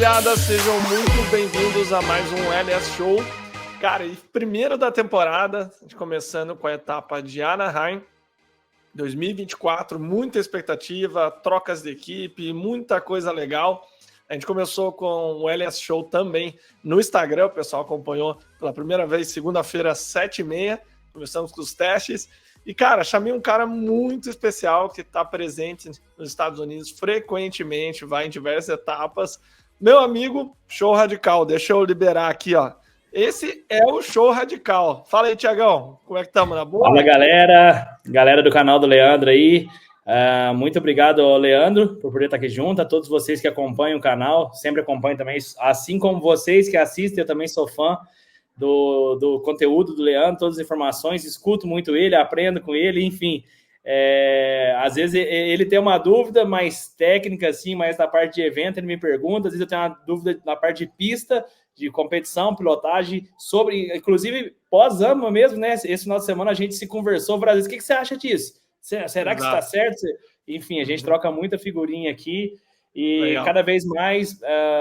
rapaziada, sejam muito bem-vindos a mais um LS Show. Cara, e primeiro da temporada, a gente começando com a etapa de Anaheim 2024, muita expectativa, trocas de equipe, muita coisa legal. A gente começou com o LS Show também no Instagram, o pessoal acompanhou pela primeira vez, segunda-feira, 7h30, começamos com os testes. E, cara, chamei um cara muito especial que está presente nos Estados Unidos frequentemente, vai em diversas etapas. Meu amigo, Show Radical. Deixa eu liberar aqui, ó. Esse é o Show Radical. Fala aí, Tiagão. Como é que estamos? Na boa? Fala, galera. Galera do canal do Leandro aí. Muito obrigado ao Leandro por poder estar aqui junto. A todos vocês que acompanham o canal. Sempre acompanho também. Assim como vocês que assistem, eu também sou fã do conteúdo do Leandro, todas as informações, escuto muito ele, aprendo com ele, enfim. Às vezes ele tem uma dúvida mais técnica, assim, mais da parte de evento, ele me pergunta, às vezes eu tenho uma dúvida na parte de pista, de competição, pilotagem, sobre, inclusive, pós-AMA mesmo, né? Esse final de semana a gente se conversou várias vezes. O que você acha disso? Será que está certo? Enfim, a gente troca muita figurinha aqui e legal. Cada vez mais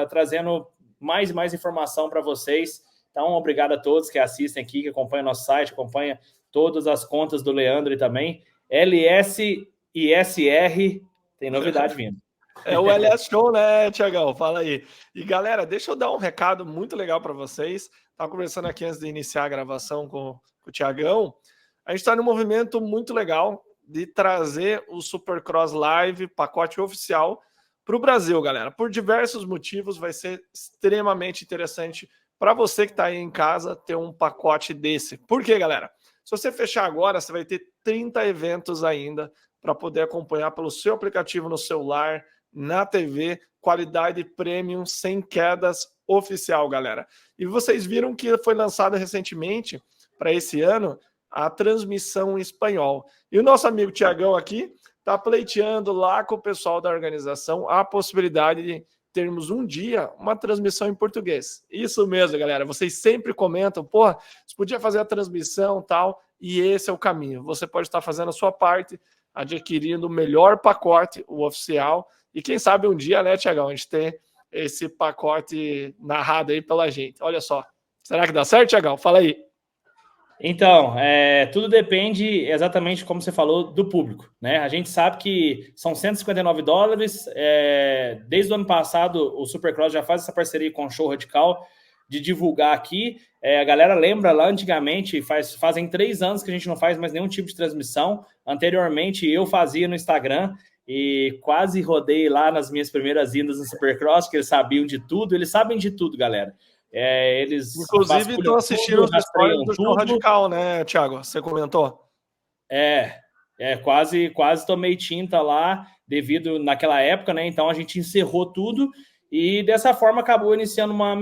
trazendo mais e mais informação para vocês. Então, obrigado a todos que assistem aqui, que acompanham nosso site, acompanham todas as contas do Leandro e também. LS e SR, tem novidade vindo. É o LS Show, né, Tiagão? Fala aí. E, galera, deixa eu dar um recado muito legal para vocês. Estava conversando aqui antes de iniciar a gravação com o Tiagão. A gente está num movimento muito legal de trazer o Supercross Live, pacote oficial, para o Brasil, galera. Por diversos motivos, vai ser extremamente interessante para você que está aí em casa ter um pacote desse. Por quê, galera? Se você fechar agora, você vai ter 30 eventos ainda para poder acompanhar pelo seu aplicativo no celular, na TV, qualidade premium, sem quedas, oficial, galera. E vocês viram que foi lançado recentemente, para esse ano, a transmissão em espanhol. E o nosso amigo Tiagão aqui está pleiteando lá com o pessoal da organização a possibilidade de termos um dia uma transmissão em português. Isso mesmo, galera. Vocês sempre comentam, pô, você podia fazer a transmissão e tal, e esse é o caminho. Você pode estar fazendo a sua parte, adquirindo o melhor pacote, o oficial, e quem sabe um dia, né, Tiagão, a gente ter esse pacote narrado aí pela gente. Olha só. Será que dá certo, Tiagão? Fala aí. Então, tudo depende exatamente, como você falou, do público, né? A gente sabe que são $159, desde o ano passado o Supercross já faz essa parceria com o Show Radical de divulgar aqui. A galera lembra lá antigamente, fazem 3 anos que a gente não faz mais nenhum tipo de transmissão. Anteriormente eu fazia no Instagram e quase rodei lá nas minhas primeiras idas no Supercross, que eles sabiam de tudo, eles sabem de tudo, galera. Eles inclusive estão assistindo os stories do Show Radical, né, Thiago? Você comentou? Quase tomei tinta lá devido naquela época, né? Então a gente encerrou tudo e dessa forma acabou iniciando uma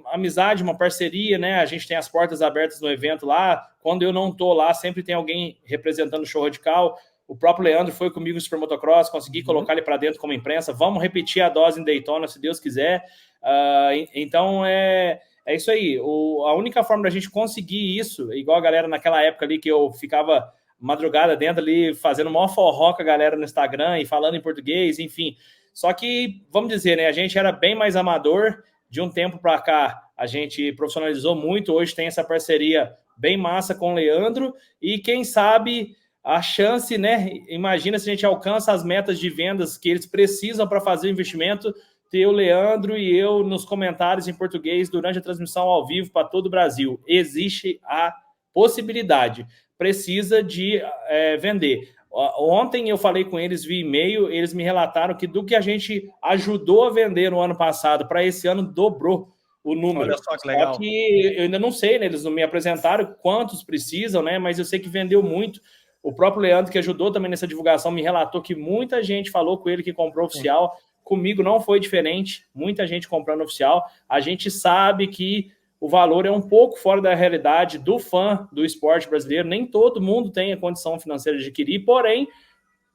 amizade, uma parceria, né? A gente tem as portas abertas no evento lá. Quando eu não tô lá, sempre tem alguém representando o Show Radical. O próprio Leandro foi comigo no Super Motocross, consegui colocar ele para dentro como imprensa. Vamos repetir a dose em Daytona, se Deus quiser. Então, é isso aí. A única forma da gente conseguir isso, igual a galera naquela época ali que eu ficava madrugada dentro ali, fazendo maior forró com a galera no Instagram e falando em português, enfim. Só que, vamos dizer, né, a gente era bem mais amador. De um tempo para cá, a gente profissionalizou muito. Hoje tem essa parceria bem massa com o Leandro. E quem sabe a chance, né? Imagina se a gente alcança as metas de vendas que eles precisam para fazer o investimento, ter o Leandro e eu nos comentários em português durante a transmissão ao vivo para todo o Brasil. Existe a possibilidade. Precisa de vender. Ontem eu falei com eles via e-mail, eles me relataram que do que a gente ajudou a vender no ano passado para esse ano, dobrou o número. Olha só que legal. Só que eu ainda não sei, né? Eles não me apresentaram quantos precisam, né? Mas eu sei que vendeu muito. O próprio Leandro, que ajudou também nessa divulgação, me relatou que muita gente falou com ele que comprou oficial. Comigo não foi diferente, muita gente comprando oficial. A gente sabe que o valor é um pouco fora da realidade do fã do esporte brasileiro. Nem todo mundo tem a condição financeira de adquirir, porém,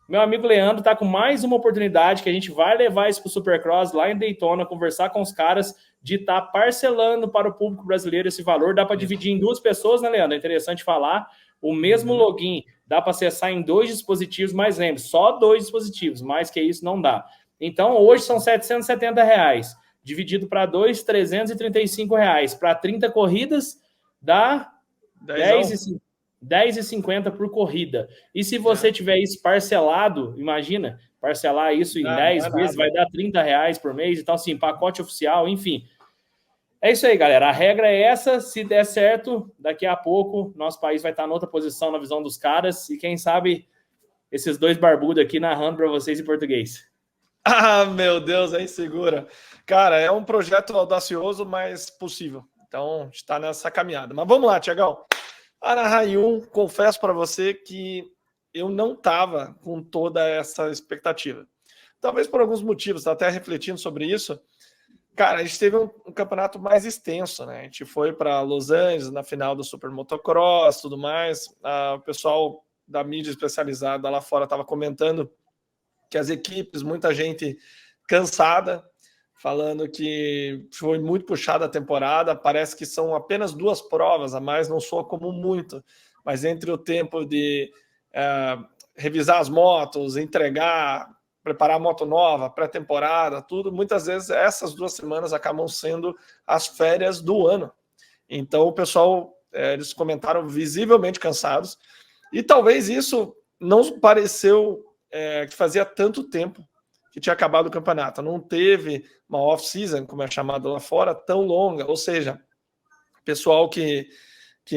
meu amigo Leandro está com mais uma oportunidade que a gente vai levar isso para o Supercross lá em Daytona, conversar com os caras de estar parcelando para o público brasileiro esse valor. Dá para dividir em 2 pessoas, né, Leandro? É interessante falar. O mesmo login dá para acessar em 2 dispositivos, mas lembre, só 2 dispositivos, mais que isso não dá. Então, hoje são R$770. dividido para 2, R$ 335. Para 30 corridas, dá 10,50 por corrida. E se você tiver isso parcelado, imagina, parcelar isso em 10 vezes, vai dar R$ 30 por mês. Então, assim, pacote oficial, enfim. É isso aí, galera. A regra é essa. Se der certo, daqui a pouco, nosso país vai estar em outra posição na visão dos caras. E quem sabe, esses dois barbudos aqui narrando para vocês em português. Ah, meu Deus, aí segura. Cara, é um projeto audacioso, mas possível. Então, está nessa caminhada. Mas vamos lá, Tiagão. Anaheim 1, confesso para você que eu não estava com toda essa expectativa. Talvez por alguns motivos, até refletindo sobre isso. Cara, a gente teve um campeonato mais extenso, né? A gente foi para Los Angeles na final do Super Motocross, tudo mais. O pessoal da mídia especializada lá fora estava comentando que as equipes, muita gente cansada, falando que foi muito puxada a temporada. Parece que são apenas 2 provas a mais, não soa como muito, mas entre o tempo de revisar as motos, entregar, preparar a moto nova, pré-temporada, tudo, muitas vezes essas 2 semanas acabam sendo as férias do ano. Então o pessoal, eles comentaram visivelmente cansados, e talvez isso não pareceu que fazia tanto tempo que tinha acabado o campeonato. Não teve uma off-season, como é chamado lá fora, tão longa. Ou seja, pessoal que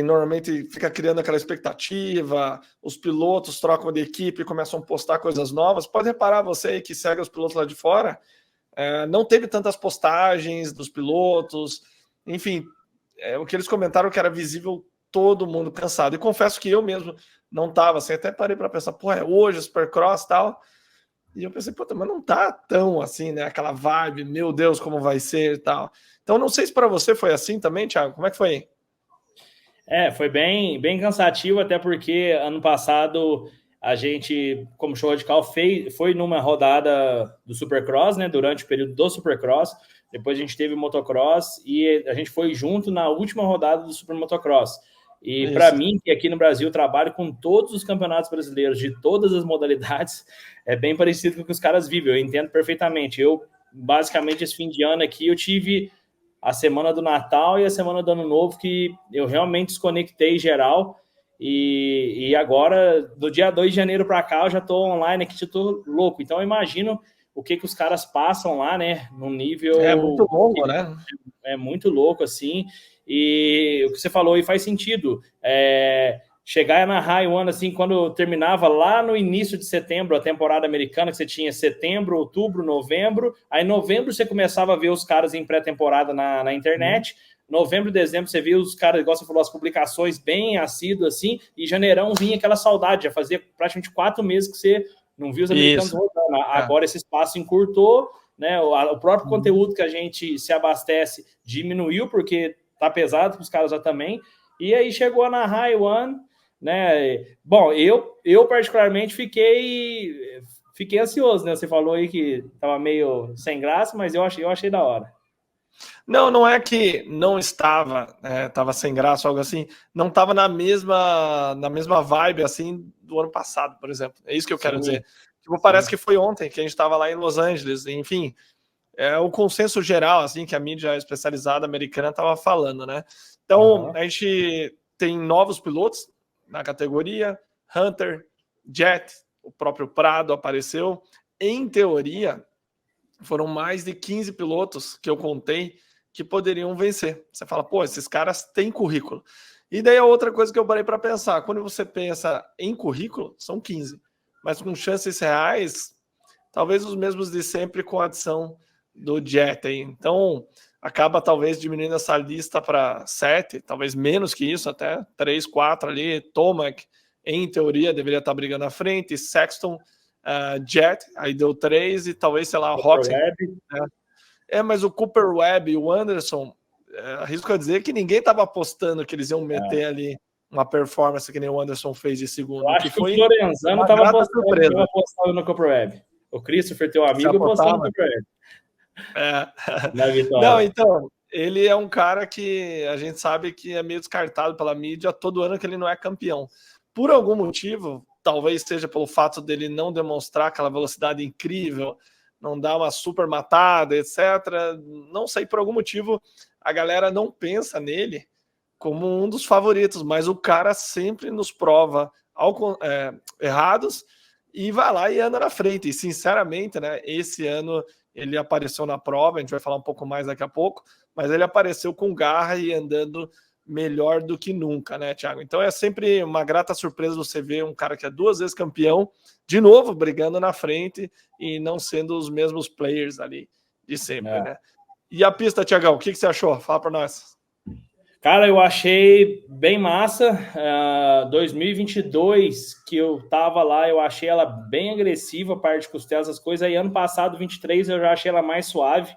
normalmente fica criando aquela expectativa, os pilotos trocam de equipe e começam a postar coisas novas. Pode reparar, você aí que segue os pilotos lá de fora, não teve tantas postagens dos pilotos. Enfim, o que eles comentaram que era visível todo mundo cansado. E confesso que eu mesmo não estava assim, até parei para pensar, pô, é hoje, Supercross e tal. E eu pensei, pô, mas não tá tão assim, né? Aquela vibe, meu Deus, como vai ser e tal. Então, não sei se para você foi assim também, Thiago. Como é que foi? Foi bem, bem cansativo, até porque ano passado a gente, como show radical, foi numa rodada do Supercross, né? Durante o período do Supercross. Depois a gente teve o motocross e a gente foi junto na última rodada do Super Motocross. E para mim, que aqui no Brasil trabalho com todos os campeonatos brasileiros de todas as modalidades, é bem parecido com o que os caras vivem. Eu entendo perfeitamente. Eu, basicamente, esse fim de ano aqui, eu tive a semana do Natal e a semana do Ano Novo, que eu realmente desconectei geral. E agora, do dia 2 de janeiro para cá, eu já estou online aqui, já estou louco. Então, eu imagino o que os caras passam lá, né? Num nível... É muito longo, né? É muito louco, assim. E o que você falou aí faz sentido. Chegar na High One, assim, quando terminava lá no início de setembro, a temporada americana, que você tinha setembro, outubro, novembro. Aí, em novembro, você começava a ver os caras em pré-temporada na internet. Novembro, dezembro, você via os caras, igual você falou, as publicações bem assíduas, assim. E janeirão vinha aquela saudade. Já fazia praticamente 4 meses que você não viu os americanos rodando. Agora esse espaço encurtou, né? O próprio conteúdo que a gente se abastece diminuiu, porque tá pesado para os caras já também. E aí chegou na High One, né? Bom, eu particularmente fiquei ansioso, né? Você falou aí que tava meio sem graça, mas eu achei da hora. Não é que não estava, estava sem graça ou algo assim, não estava na mesma vibe assim do ano passado, por exemplo. É isso que eu quero dizer. Tipo, parece que foi ontem que a gente estava lá em Los Angeles, enfim. É o consenso geral, assim, que a mídia especializada americana estava falando, né? Então, a gente tem novos pilotos na categoria, Hunter, Jet, o próprio Prado apareceu. Em teoria, foram mais de 15 pilotos que eu contei que poderiam vencer. Você fala, pô, esses caras têm currículo. E daí a outra coisa que eu parei para pensar, quando você pensa em currículo, são 15, mas com chances reais, talvez os mesmos de sempre com a adição do Jet aí. Então, acaba talvez diminuindo essa lista para 7, talvez menos que isso, até 3, 4 ali. Tomac, em teoria, deveria estar brigando na frente. Sexton, Jet, aí deu 3, e talvez, sei lá, Rotten. Mas o Cooper Webb e o Anderson, arrisco a dizer que ninguém estava apostando que eles iam meter ali uma performance que nem o Anderson fez de segundo. Eu acho que o Florenzano estava apostando no Cooper Webb. O Christopher, teu amigo, apostando no Cooper Webb. Na vitória. Não, então, ele é um cara que a gente sabe que é meio descartado pela mídia todo ano que ele não é campeão. Por algum motivo, talvez seja pelo fato dele não demonstrar aquela velocidade incrível não dá uma super matada, etc. Não sei, por algum motivo, a galera não pensa nele como um dos favoritos, mas o cara sempre nos prova errados e vai lá e anda na frente. E, sinceramente, né, esse ano ele apareceu na prova, a gente vai falar um pouco mais daqui a pouco, mas ele apareceu com garra e andando melhor do que nunca, né, Thiago? Então é sempre uma grata surpresa você ver um cara que é 2 vezes campeão, de novo, brigando na frente e não sendo os mesmos players ali de sempre, né? E a pista, Thiagão, o que você achou? Fala para nós. Cara, eu achei bem massa. 2022, que eu tava lá, eu achei ela bem agressiva, parte de costelas, essas coisas. Aí ano passado, 23, eu já achei ela mais suave,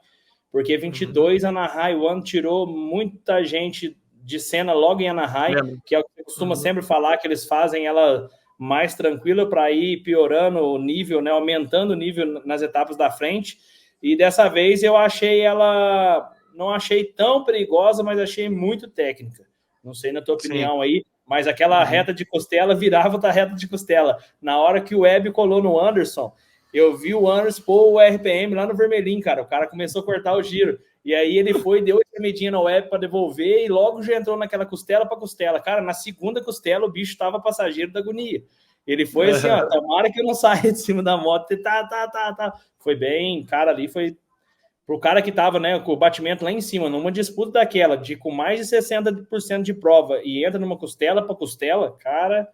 porque 22 a Anaheim One tirou muita gente de cena logo em Anaheim, que é o que você costuma sempre falar, que eles fazem ela mais tranquila para ir piorando o nível, né, aumentando o nível nas etapas da frente. E dessa vez eu achei ela... Não achei tão perigosa, mas achei muito técnica. Não sei na tua opinião aí, mas aquela reta de costela virava outra reta de costela. Na hora que o Webb colou no Anderson, eu vi o Anderson pôr o RPM lá no vermelhinho, cara. O cara começou a cortar o giro. E aí ele foi, deu uma medinha no Webb para devolver e logo já entrou naquela costela para costela. Cara, na segunda costela o bicho estava passageiro da agonia. Ele foi assim, ó, tomara que eu não saia de cima da moto. Foi bem, cara, ali foi... Pro cara que tava, né, com o batimento lá em cima, numa disputa daquela, de com mais de 60% de prova, e entra numa costela para costela, cara...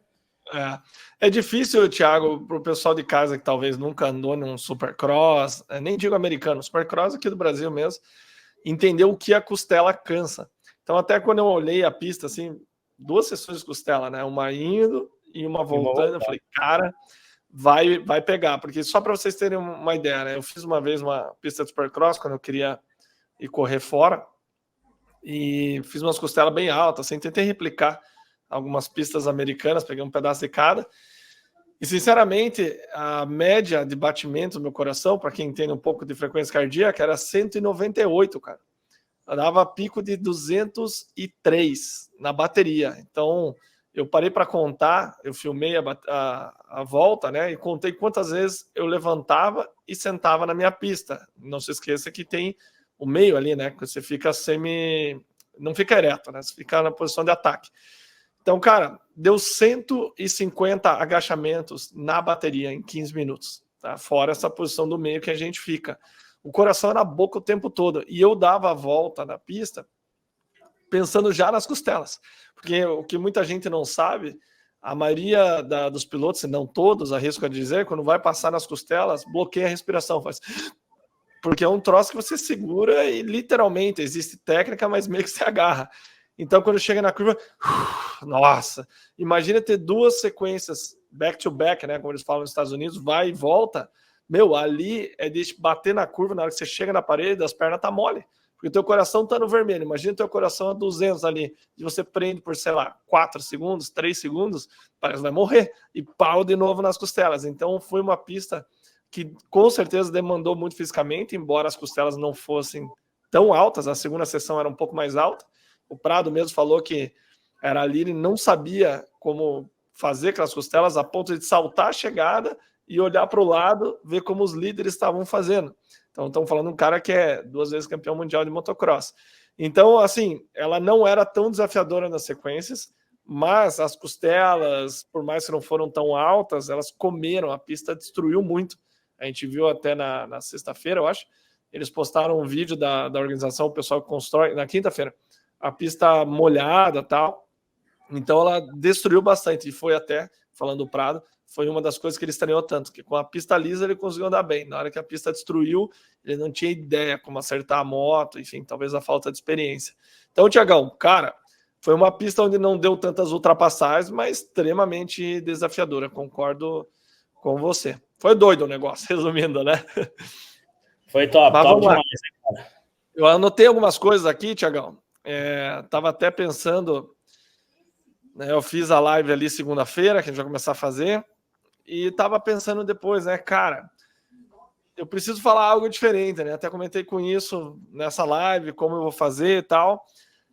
É difícil, Thiago, para o pessoal de casa que talvez nunca andou num Supercross, nem digo americano, Supercross aqui do Brasil mesmo, entender o que a costela cansa. Então, até quando eu olhei a pista, assim, 2 sessões de costela, né, uma indo e uma voltando, eu falei, cara... vai pegar, porque só para vocês terem uma ideia, né? Eu fiz uma vez uma pista de Supercross quando eu queria ir correr fora e fiz umas costelas bem altas, assim, tentei replicar algumas pistas americanas, peguei um pedaço de cada e, sinceramente, a média de batimento do meu coração, para quem entende um pouco de frequência cardíaca, era 198, cara. Eu dava pico de 203 na bateria, então... Eu parei para contar, eu filmei a volta, né? E contei quantas vezes eu levantava e sentava na minha pista. Não se esqueça que tem o meio ali, né? Que você fica não fica ereto, né? Você fica na posição de ataque. Então, cara, deu 150 agachamentos na bateria em 15 minutos, tá? Fora essa posição do meio que a gente fica. O coração na boca o tempo todo. E eu dava a volta na pista pensando já nas costelas. Porque o que muita gente não sabe, a maioria dos pilotos, se não todos, arrisco a dizer, quando vai passar nas costelas, bloqueia a respiração. Porque é um troço que você segura e literalmente existe técnica, mas meio que se agarra. Então, quando chega na curva, nossa, imagina ter 2 sequências back-to-back, né? Como eles falam nos Estados Unidos, vai e volta. Meu, ali é de bater na curva, na hora que você chega na parede, as pernas tá mole. Porque o teu coração tá no vermelho. Imagina o teu coração a 200 ali. E você prende por, sei lá, 4 segundos, 3 segundos, parece que vai morrer. E pau de novo nas costelas. Então foi uma pista que com certeza demandou muito fisicamente, embora as costelas não fossem tão altas. A segunda sessão era um pouco mais alta. O Prado mesmo falou que era ali, ele não sabia como fazer aquelas costelas a ponto de saltar a chegada e olhar para o lado, ver como os líderes estavam fazendo. Então, estamos falando de um cara que é 2 vezes campeão mundial de motocross. Então, assim, ela não era tão desafiadora nas sequências, mas as costelas, por mais que não foram tão altas, elas comeram, a pista destruiu muito. A gente viu até na sexta-feira, eu acho, eles postaram um vídeo da organização, o pessoal que constrói, na quinta-feira, a pista molhada e tal. Então, ela destruiu bastante, e foi até, falando do Prado, foi uma das coisas que ele estranhou tanto, que com a pista lisa ele conseguiu andar bem. Na hora que a pista destruiu, ele não tinha ideia como acertar a moto, enfim, talvez a falta de experiência. Então, Thiagão, cara, foi uma pista onde não deu tantas ultrapassagens, mas extremamente desafiadora, concordo com você. Foi doido o negócio, resumindo, né? Foi top, top demais, né, cara? Eu anotei algumas coisas aqui, Thiagão. Tava até pensando, né, eu fiz a live ali segunda-feira, que a gente vai começar a fazer, e tava pensando depois, né, cara, eu preciso falar algo diferente, né? Até comentei com isso nessa live, como eu vou fazer e tal.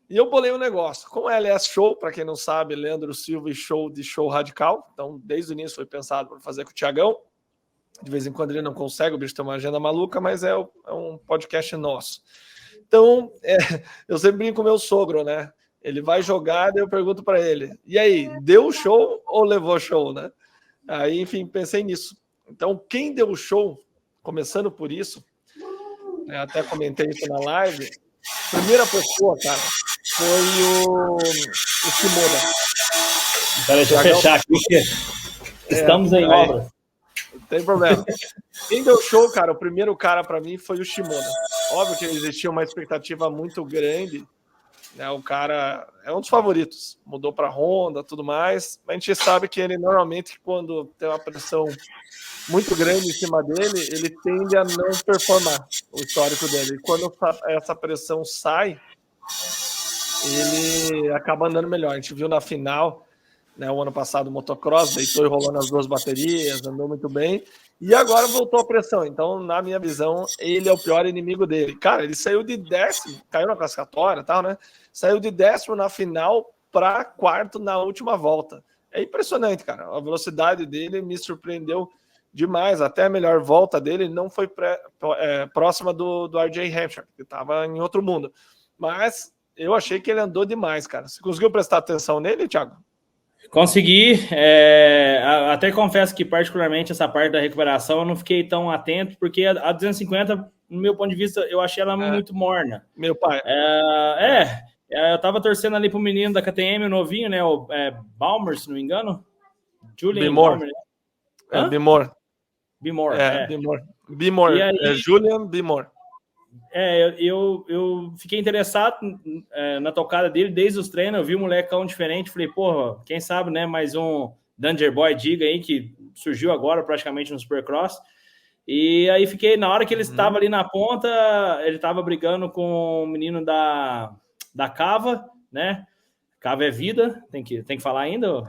E eu bolei um negócio. Com o LS Show, para quem não sabe, Leandro Silva e Show de Show Radical. Então, desde o início foi pensado para fazer com o Thiagão. De vez em quando ele não consegue, o bicho tem uma agenda maluca, mas é um podcast nosso. Então, eu sempre brinco com o meu sogro, né? Ele vai jogar, daí eu pergunto para ele, e aí, deu show ou levou show, né? Aí, enfim, pensei nisso. Então, quem deu show, começando por isso, né, até comentei isso na live, primeira pessoa, cara, foi o Shimoda. Então, deixa eu fechar aqui, estamos em obra. Não tem problema. Quem deu show, cara, o primeiro cara para mim foi o Shimoda. Óbvio que existia uma expectativa muito grande, né? O cara é um dos favoritos, mudou para Honda, tudo mais. Mas a gente sabe que ele normalmente, quando tem uma pressão muito grande em cima dele, ele tende a não performar o histórico dele. E quando essa pressão sai, ele acaba andando melhor. A gente viu na final, né, o ano passado, o motocross, deitou e rolou nas 2 baterias, andou muito bem. E agora voltou a pressão. Então, na minha visão, ele é o pior inimigo dele. Cara, ele saiu de 10º, caiu na classificatória e tal, né? Saiu de 10º na final para 4º na última volta. É impressionante, cara. A velocidade dele me surpreendeu demais. Até a melhor volta dele não foi próxima do RJ Hampshire, que estava em outro mundo. Mas eu achei que ele andou demais, cara. Você conseguiu prestar atenção nele, Thiago? Consegui, até confesso que particularmente essa parte da recuperação eu não fiquei tão atento, porque a 250, no meu ponto de vista, eu achei ela muito morna. Meu pai. Eu tava torcendo ali pro menino da KTM, o novinho, né, o Balmer, se não me engano. Julian Balmer, né? Bimor. Bimor. Bimor. Julian Bimor. Eu fiquei interessado na tocada dele desde os treinos. Eu vi um molecão diferente. Falei, porra, quem sabe, né? Mais um Danger Boy Diga aí que surgiu agora praticamente no Supercross. E aí fiquei, na hora que ele estava ali na ponta, ele estava brigando com o menino da Cava, né? Cava é vida, tem que falar ainda?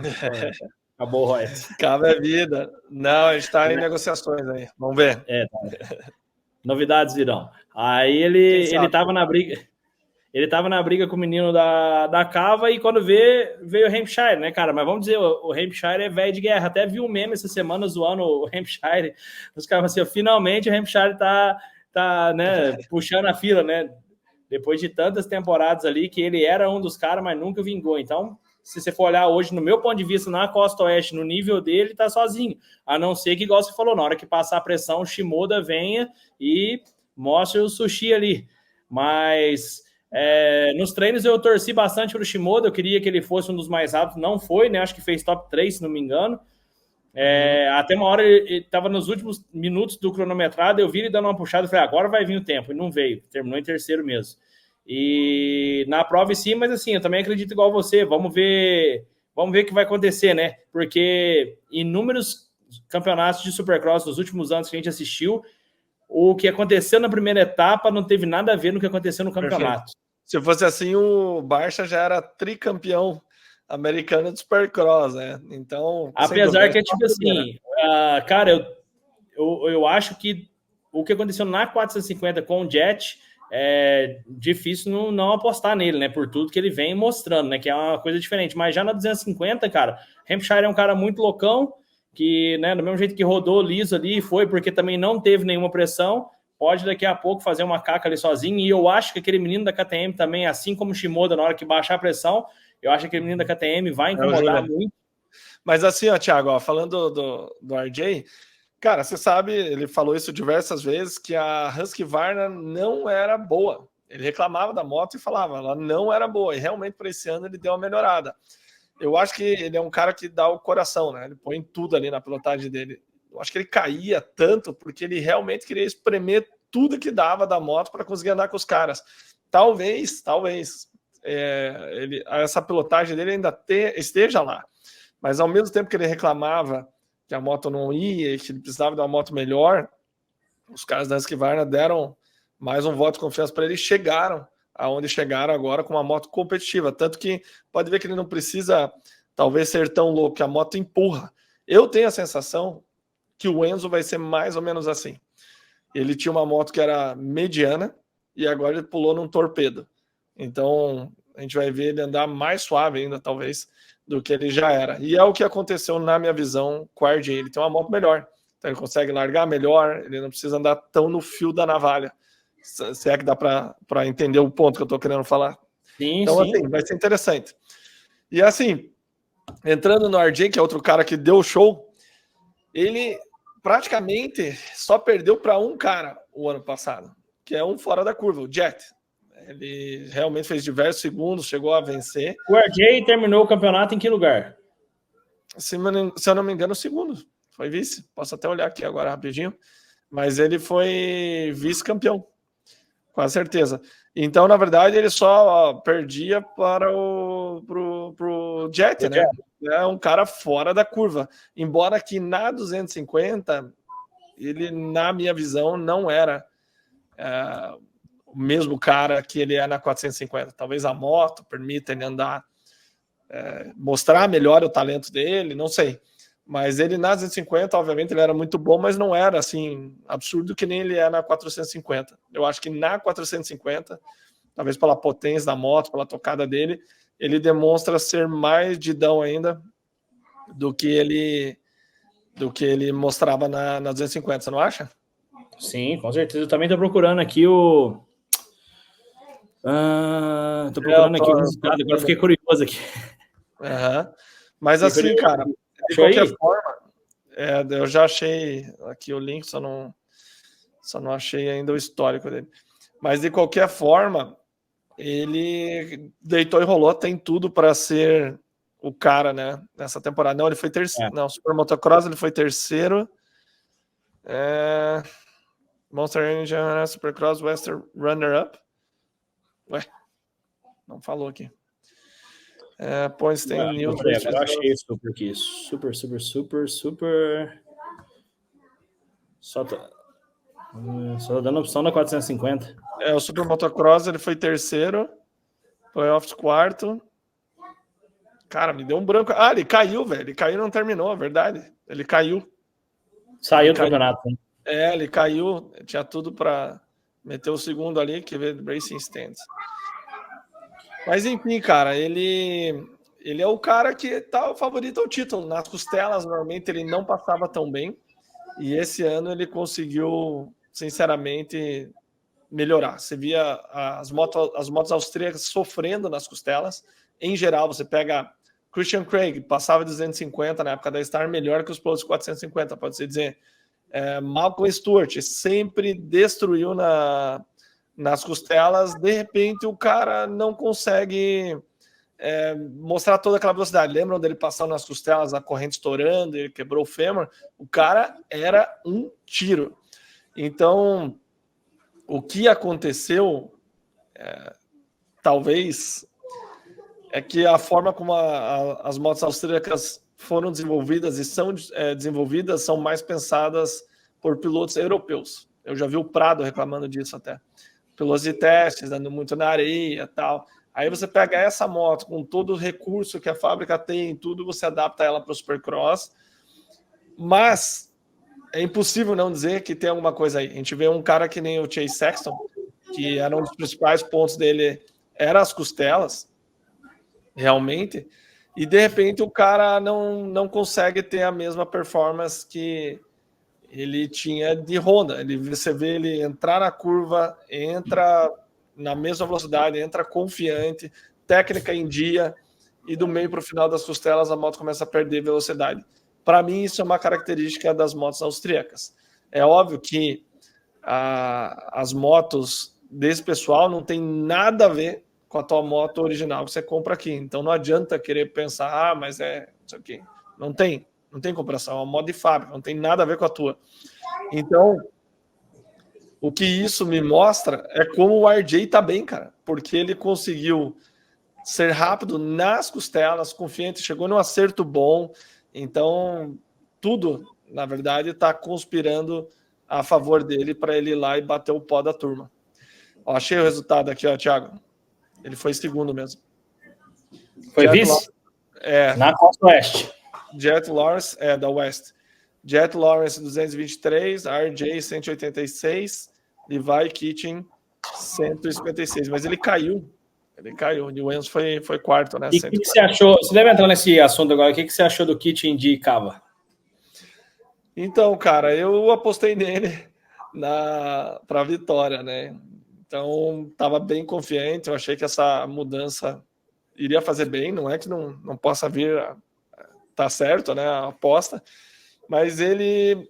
Acabou o Roy. Cava é vida. Não, a gente está em negociações aí. Vamos ver. Tá. Novidades virão. Aí ele tava na briga. Ele tava na briga com o menino da Cava e quando veio o Hampshire, né, cara? Mas vamos dizer, o Hampshire é velho de guerra. Até vi um meme essa semana zoando o Hampshire. Os caras assim, finalmente o Hampshire tá né, puxando a fila, né? Depois de tantas temporadas ali que ele era um dos caras, mas nunca vingou. Então, se você for olhar hoje, no meu ponto de vista, na Costa Oeste, no nível dele, tá sozinho. A não ser que, igual você falou, na hora que passar a pressão, o Shimoda venha e mostre o sushi ali. Mas nos treinos eu torci bastante pro Shimoda, eu queria que ele fosse um dos mais rápidos, não foi, né? Acho que fez top 3, se não me engano. Até uma hora ele estava nos últimos minutos do cronometrado, eu vi ele dando uma puxada e falei, agora vai vir o tempo, e não veio, terminou em terceiro mesmo. E na prova sim, mas assim, eu também acredito igual você, vamos ver o que vai acontecer, né? Porque inúmeros campeonatos de Supercross nos últimos anos que a gente assistiu, o que aconteceu na primeira etapa não teve nada a ver no que aconteceu no campeonato. Perfeito. Se fosse assim, o Barça já era tricampeão americano de Supercross, né? Então, apesar que é tipo assim, cara, eu acho que o que aconteceu na 450 com o Jet é difícil não apostar nele, né? Por tudo que ele vem mostrando, né? Que é uma coisa diferente. Mas já na 250, cara, Hampshire é um cara muito loucão, que, né, do mesmo jeito que rodou liso ali, foi porque também não teve nenhuma pressão, pode daqui a pouco fazer uma caca ali sozinho. E eu acho que aquele menino da KTM também, assim como o Shimoda, na hora que baixar a pressão, eu acho que aquele menino da KTM vai incomodar muito. Mas assim, ó, Thiago, ó, falando do RJ, cara, você sabe, ele falou isso diversas vezes, que a Husqvarna não era boa. Ele reclamava da moto e falava, ela não era boa. E realmente, para esse ano, ele deu uma melhorada. Eu acho que ele é um cara que dá o coração, né? Ele põe tudo ali na pilotagem dele. Eu acho que ele caía tanto porque ele realmente queria espremer tudo que dava da moto para conseguir andar com os caras. Talvez, essa pilotagem dele ainda esteja lá. Mas ao mesmo tempo que ele reclamava que a moto não ia, que ele precisava de uma moto melhor, os caras da Husqvarna deram mais um voto de confiança para ele e chegaram aonde chegaram agora com uma moto competitiva. Tanto que pode ver que ele não precisa talvez ser tão louco, que a moto empurra. Eu tenho a sensação que o Enzo vai ser mais ou menos assim. Ele tinha uma moto que era mediana e agora ele pulou num torpedo. Então a gente vai ver ele andar mais suave ainda, talvez, do que ele já era. E é o que aconteceu, na minha visão, com o RJ. Ele tem uma moto melhor. então ele consegue largar melhor, ele não precisa andar tão no fio da navalha, se é que dá para entender o ponto que eu estou querendo falar. Sim, então, sim. assim, vai ser interessante. E assim, entrando no RJ, que é outro cara que deu show, ele praticamente só perdeu para um cara o ano passado, que é um fora da curva, o Jet. Ele realmente fez diversos segundos, chegou a vencer. O RJ terminou o campeonato em que lugar? Se eu não me engano, o segundo. Foi vice. Posso até olhar aqui agora rapidinho. Mas ele foi vice-campeão, com certeza. Então, na verdade, ele só perdia para pro Jet, né? É um cara fora da curva. Embora que na 250, ele, na minha visão, não era o mesmo cara que ele é na 450. Talvez a moto permita ele andar, mostrar melhor o talento dele, não sei. Mas ele na 250, obviamente, ele era muito bom, mas não era assim absurdo que nem ele é na 450. Eu acho que na 450, talvez pela potência da moto, pela tocada dele, ele demonstra ser mais didão ainda do que ele mostrava na 250, você não acha? Sim, com certeza. Eu também estou procurando aqui o... Estou procurando aqui o resultado, agora fiquei curioso aqui. Mas assim, cara, de qualquer forma, eu já achei aqui o link, só não achei ainda o histórico dele. Mas de qualquer forma, ele deitou e rolou, tem tudo para ser o cara, né? Nessa temporada. Não, ele foi terceiro. Não, Super Motocross ele foi terceiro. Monster Energy Supercross Western Runner-Up. Ué, não falou aqui. Points tem news. Eu achei super aqui. Super. Só dando opção na 450. O Super Motocross ele foi terceiro. Playoffs quarto. Cara, me deu um branco. Ele caiu, velho. Ele caiu e não terminou, é verdade. Ele caiu. Saiu do campeonato. Hein? Ele caiu. Tinha tudo para meter o segundo ali, que veio Racing Stands. Mas enfim, cara, ele é o cara que tá o favorito ao título. Nas costelas, normalmente, ele não passava tão bem. E esse ano ele conseguiu, sinceramente, melhorar. Você via as motos austríacas sofrendo nas costelas. Em geral, você pega Christian Craig, passava 250 na época da Star, melhor que os pilotos 450, pode-se dizer. Malcolm Stewart sempre destruiu nas costelas. De repente, o cara não consegue mostrar toda aquela velocidade. Lembram dele passando nas costelas, a corrente estourando, ele quebrou o fêmur? O cara era um tiro. Então, o que aconteceu, talvez, é que a forma como as motos austríacas foram desenvolvidas e são desenvolvidas são mais pensadas por pilotos europeus. Eu já vi o Prado reclamando disso até. Pilotos de testes, andando muito na areia e tal. Aí você pega essa moto com todo o recurso que a fábrica tem, tudo, você adapta ela para o Supercross. Mas é impossível não dizer que tem alguma coisa aí. A gente vê um cara que nem o Chase Sexton, que era um dos principais pontos dele, era as costelas, realmente, e de repente o cara não consegue ter a mesma performance que ele tinha de Honda. Você vê ele entrar na curva, entra na mesma velocidade, entra confiante, técnica em dia, e do meio para o final das costelas a moto começa a perder velocidade. Para mim, isso é uma característica das motos austríacas. É óbvio que as motos desse pessoal não tem nada a ver com a tua moto original que você compra aqui. Então não adianta querer pensar, mas não sei o quê. Não tem comparação. É uma moto de fábrica, não tem nada a ver com a tua. Então, o que isso me mostra é como o RJ tá bem, cara, porque ele conseguiu ser rápido nas costelas, confiante, chegou num acerto bom. Então, tudo, na verdade, está conspirando a favor dele para ele ir lá e bater o pó da turma. Achei o resultado aqui, Thiago. Ele foi segundo mesmo. Foi vice? Na Costa Oeste. Jet Lawrence, da West. Jet Lawrence 223, RJ 186, Levi Kitchen 156. Mas ele caiu. O Newlands foi quarto, né? E o que você achou? Você deve entrar nesse assunto agora. O que você achou do Kitchen de Cava? Então, cara, eu apostei nele para a vitória, né? Então, estava bem confiante. Eu achei que essa mudança iria fazer bem. Não é que não possa vir a tá certo, né? A aposta. Mas ele,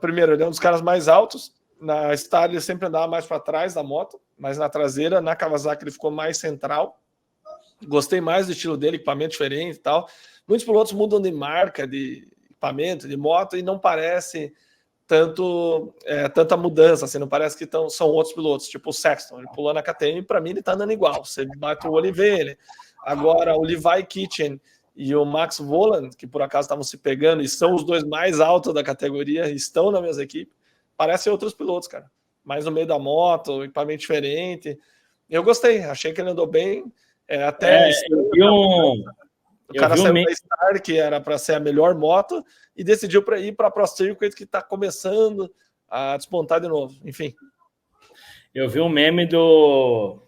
primeiro, ele é um dos caras mais altos. Na Star ele sempre andava mais para trás da moto, mas na traseira, na Kawasaki ele ficou mais central. Gostei mais do estilo dele, equipamento diferente e tal. Muitos pilotos mudam de marca, de equipamento, de moto, e não parece tanta mudança, assim, não parece que são outros pilotos, tipo o Sexton, ele pulou na KTM, para mim ele tá andando igual, você bate o olho e vê ele. Agora, o Levi Kitchen e o Max Voland, que por acaso estavam se pegando, e são os dois mais altos da categoria, estão na mesma equipe, parecem outros pilotos, cara, mais no meio da moto, equipamento diferente. Eu gostei, achei que ele andou bem, até o cara saiu da Star, que era para ser a melhor moto, e decidiu para ir para a Pro Circuit, que está começando a despontar de novo. Enfim. Eu vi um meme do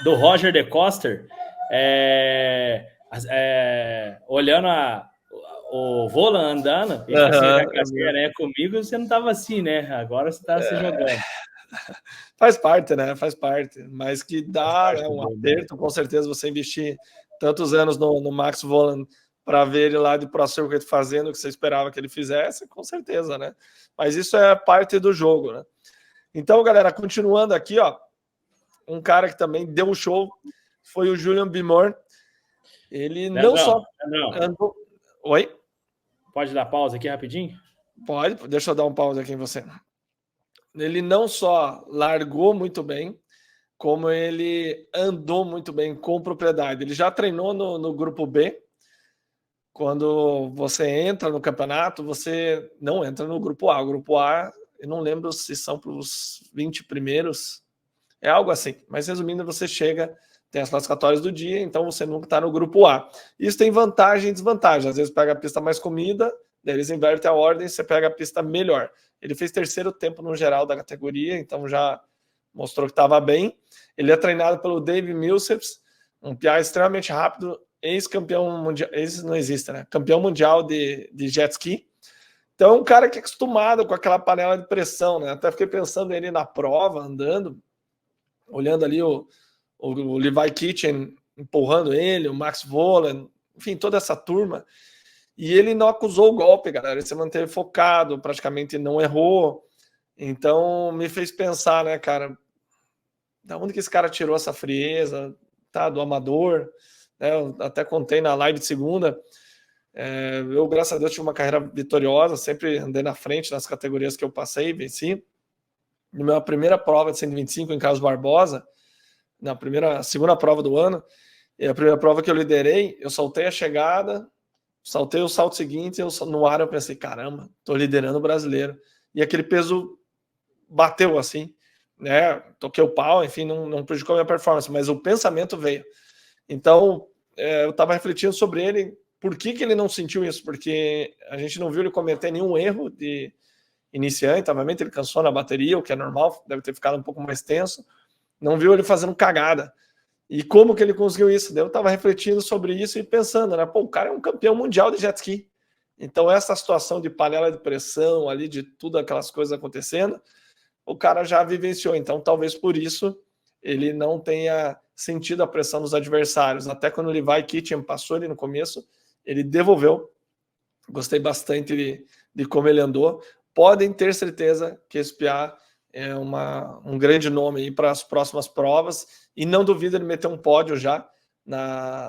Roger de Coster olhando o Volan andando, e assim, né? Comigo você não estava assim, né? Agora você está se jogando. Faz parte, né? Faz parte. Mas que dá um aperto, com certeza, você investir tantos anos no Max Voland para ver ele lá de Pro Circuit fazendo o que você esperava que ele fizesse, com certeza, né? Mas isso é parte do jogo, né? Então, galera, continuando aqui, ó, um cara que também deu um show foi o Julian Bimor. Ele não só andou... Oi? Pode dar pausa aqui rapidinho? Pode, deixa eu dar um pause aqui em você. Ele não só largou muito bem, como ele andou muito bem com propriedade. Ele já treinou no grupo B. Quando você entra no campeonato, você não entra no grupo A. O grupo A, eu não lembro se são para os 20 primeiros, é algo assim. Mas resumindo, você chega, tem as classificatórias do dia, então você nunca está no grupo A. Isso tem vantagem e desvantagem. Às vezes pega a pista mais comida, daí eles invertem a ordem, você pega a pista melhor. Ele fez terceiro tempo no geral da categoria, então já mostrou que estava bem. Ele é treinado pelo Dave Millsaps, um piá extremamente rápido, ex-campeão mundial, ex não existe, né? Campeão mundial de jet ski. Então, um cara que é acostumado com aquela panela de pressão, né? Até fiquei pensando nele na prova, andando, olhando ali o Levi Kitchen empurrando ele, o Max Voland, enfim, toda essa turma. E ele não acusou o golpe, galera. Ele se manteve focado, praticamente não errou. Então, me fez pensar, né, cara, da onde que esse cara tirou essa frieza, tá? Do amador, né? Eu até contei na live de segunda. Eu, graças a Deus, tive uma carreira vitoriosa, sempre andei na frente nas categorias que eu passei, venci. Na minha primeira prova de 125 em Carlos Barbosa, segunda prova do ano, e a primeira prova que eu liderei, eu soltei a chegada, saltei o salto seguinte, no ar eu pensei, caramba, tô liderando o brasileiro. E aquele peso bateu assim, né? Toquei o pau, enfim, não prejudicou a minha performance, mas o pensamento veio. Então, eu estava refletindo sobre ele, por que ele não sentiu isso? Porque a gente não viu ele cometer nenhum erro de iniciante, obviamente ele cansou na bateria, o que é normal, deve ter ficado um pouco mais tenso, não viu ele fazendo cagada. E como que ele conseguiu isso? Eu estava refletindo sobre isso e pensando, né? Pô, o cara é um campeão mundial de jet ski. Então, essa situação de panela de pressão ali, de tudo aquelas coisas acontecendo, o cara já vivenciou. Então, talvez por isso ele não tenha sentido a pressão dos adversários. Até quando o Levi Kitchen passou ali no começo, ele devolveu. Gostei bastante de como ele andou. Podem ter certeza que esse piá é um grande nome aí para as próximas provas, e não duvido ele meter um pódio já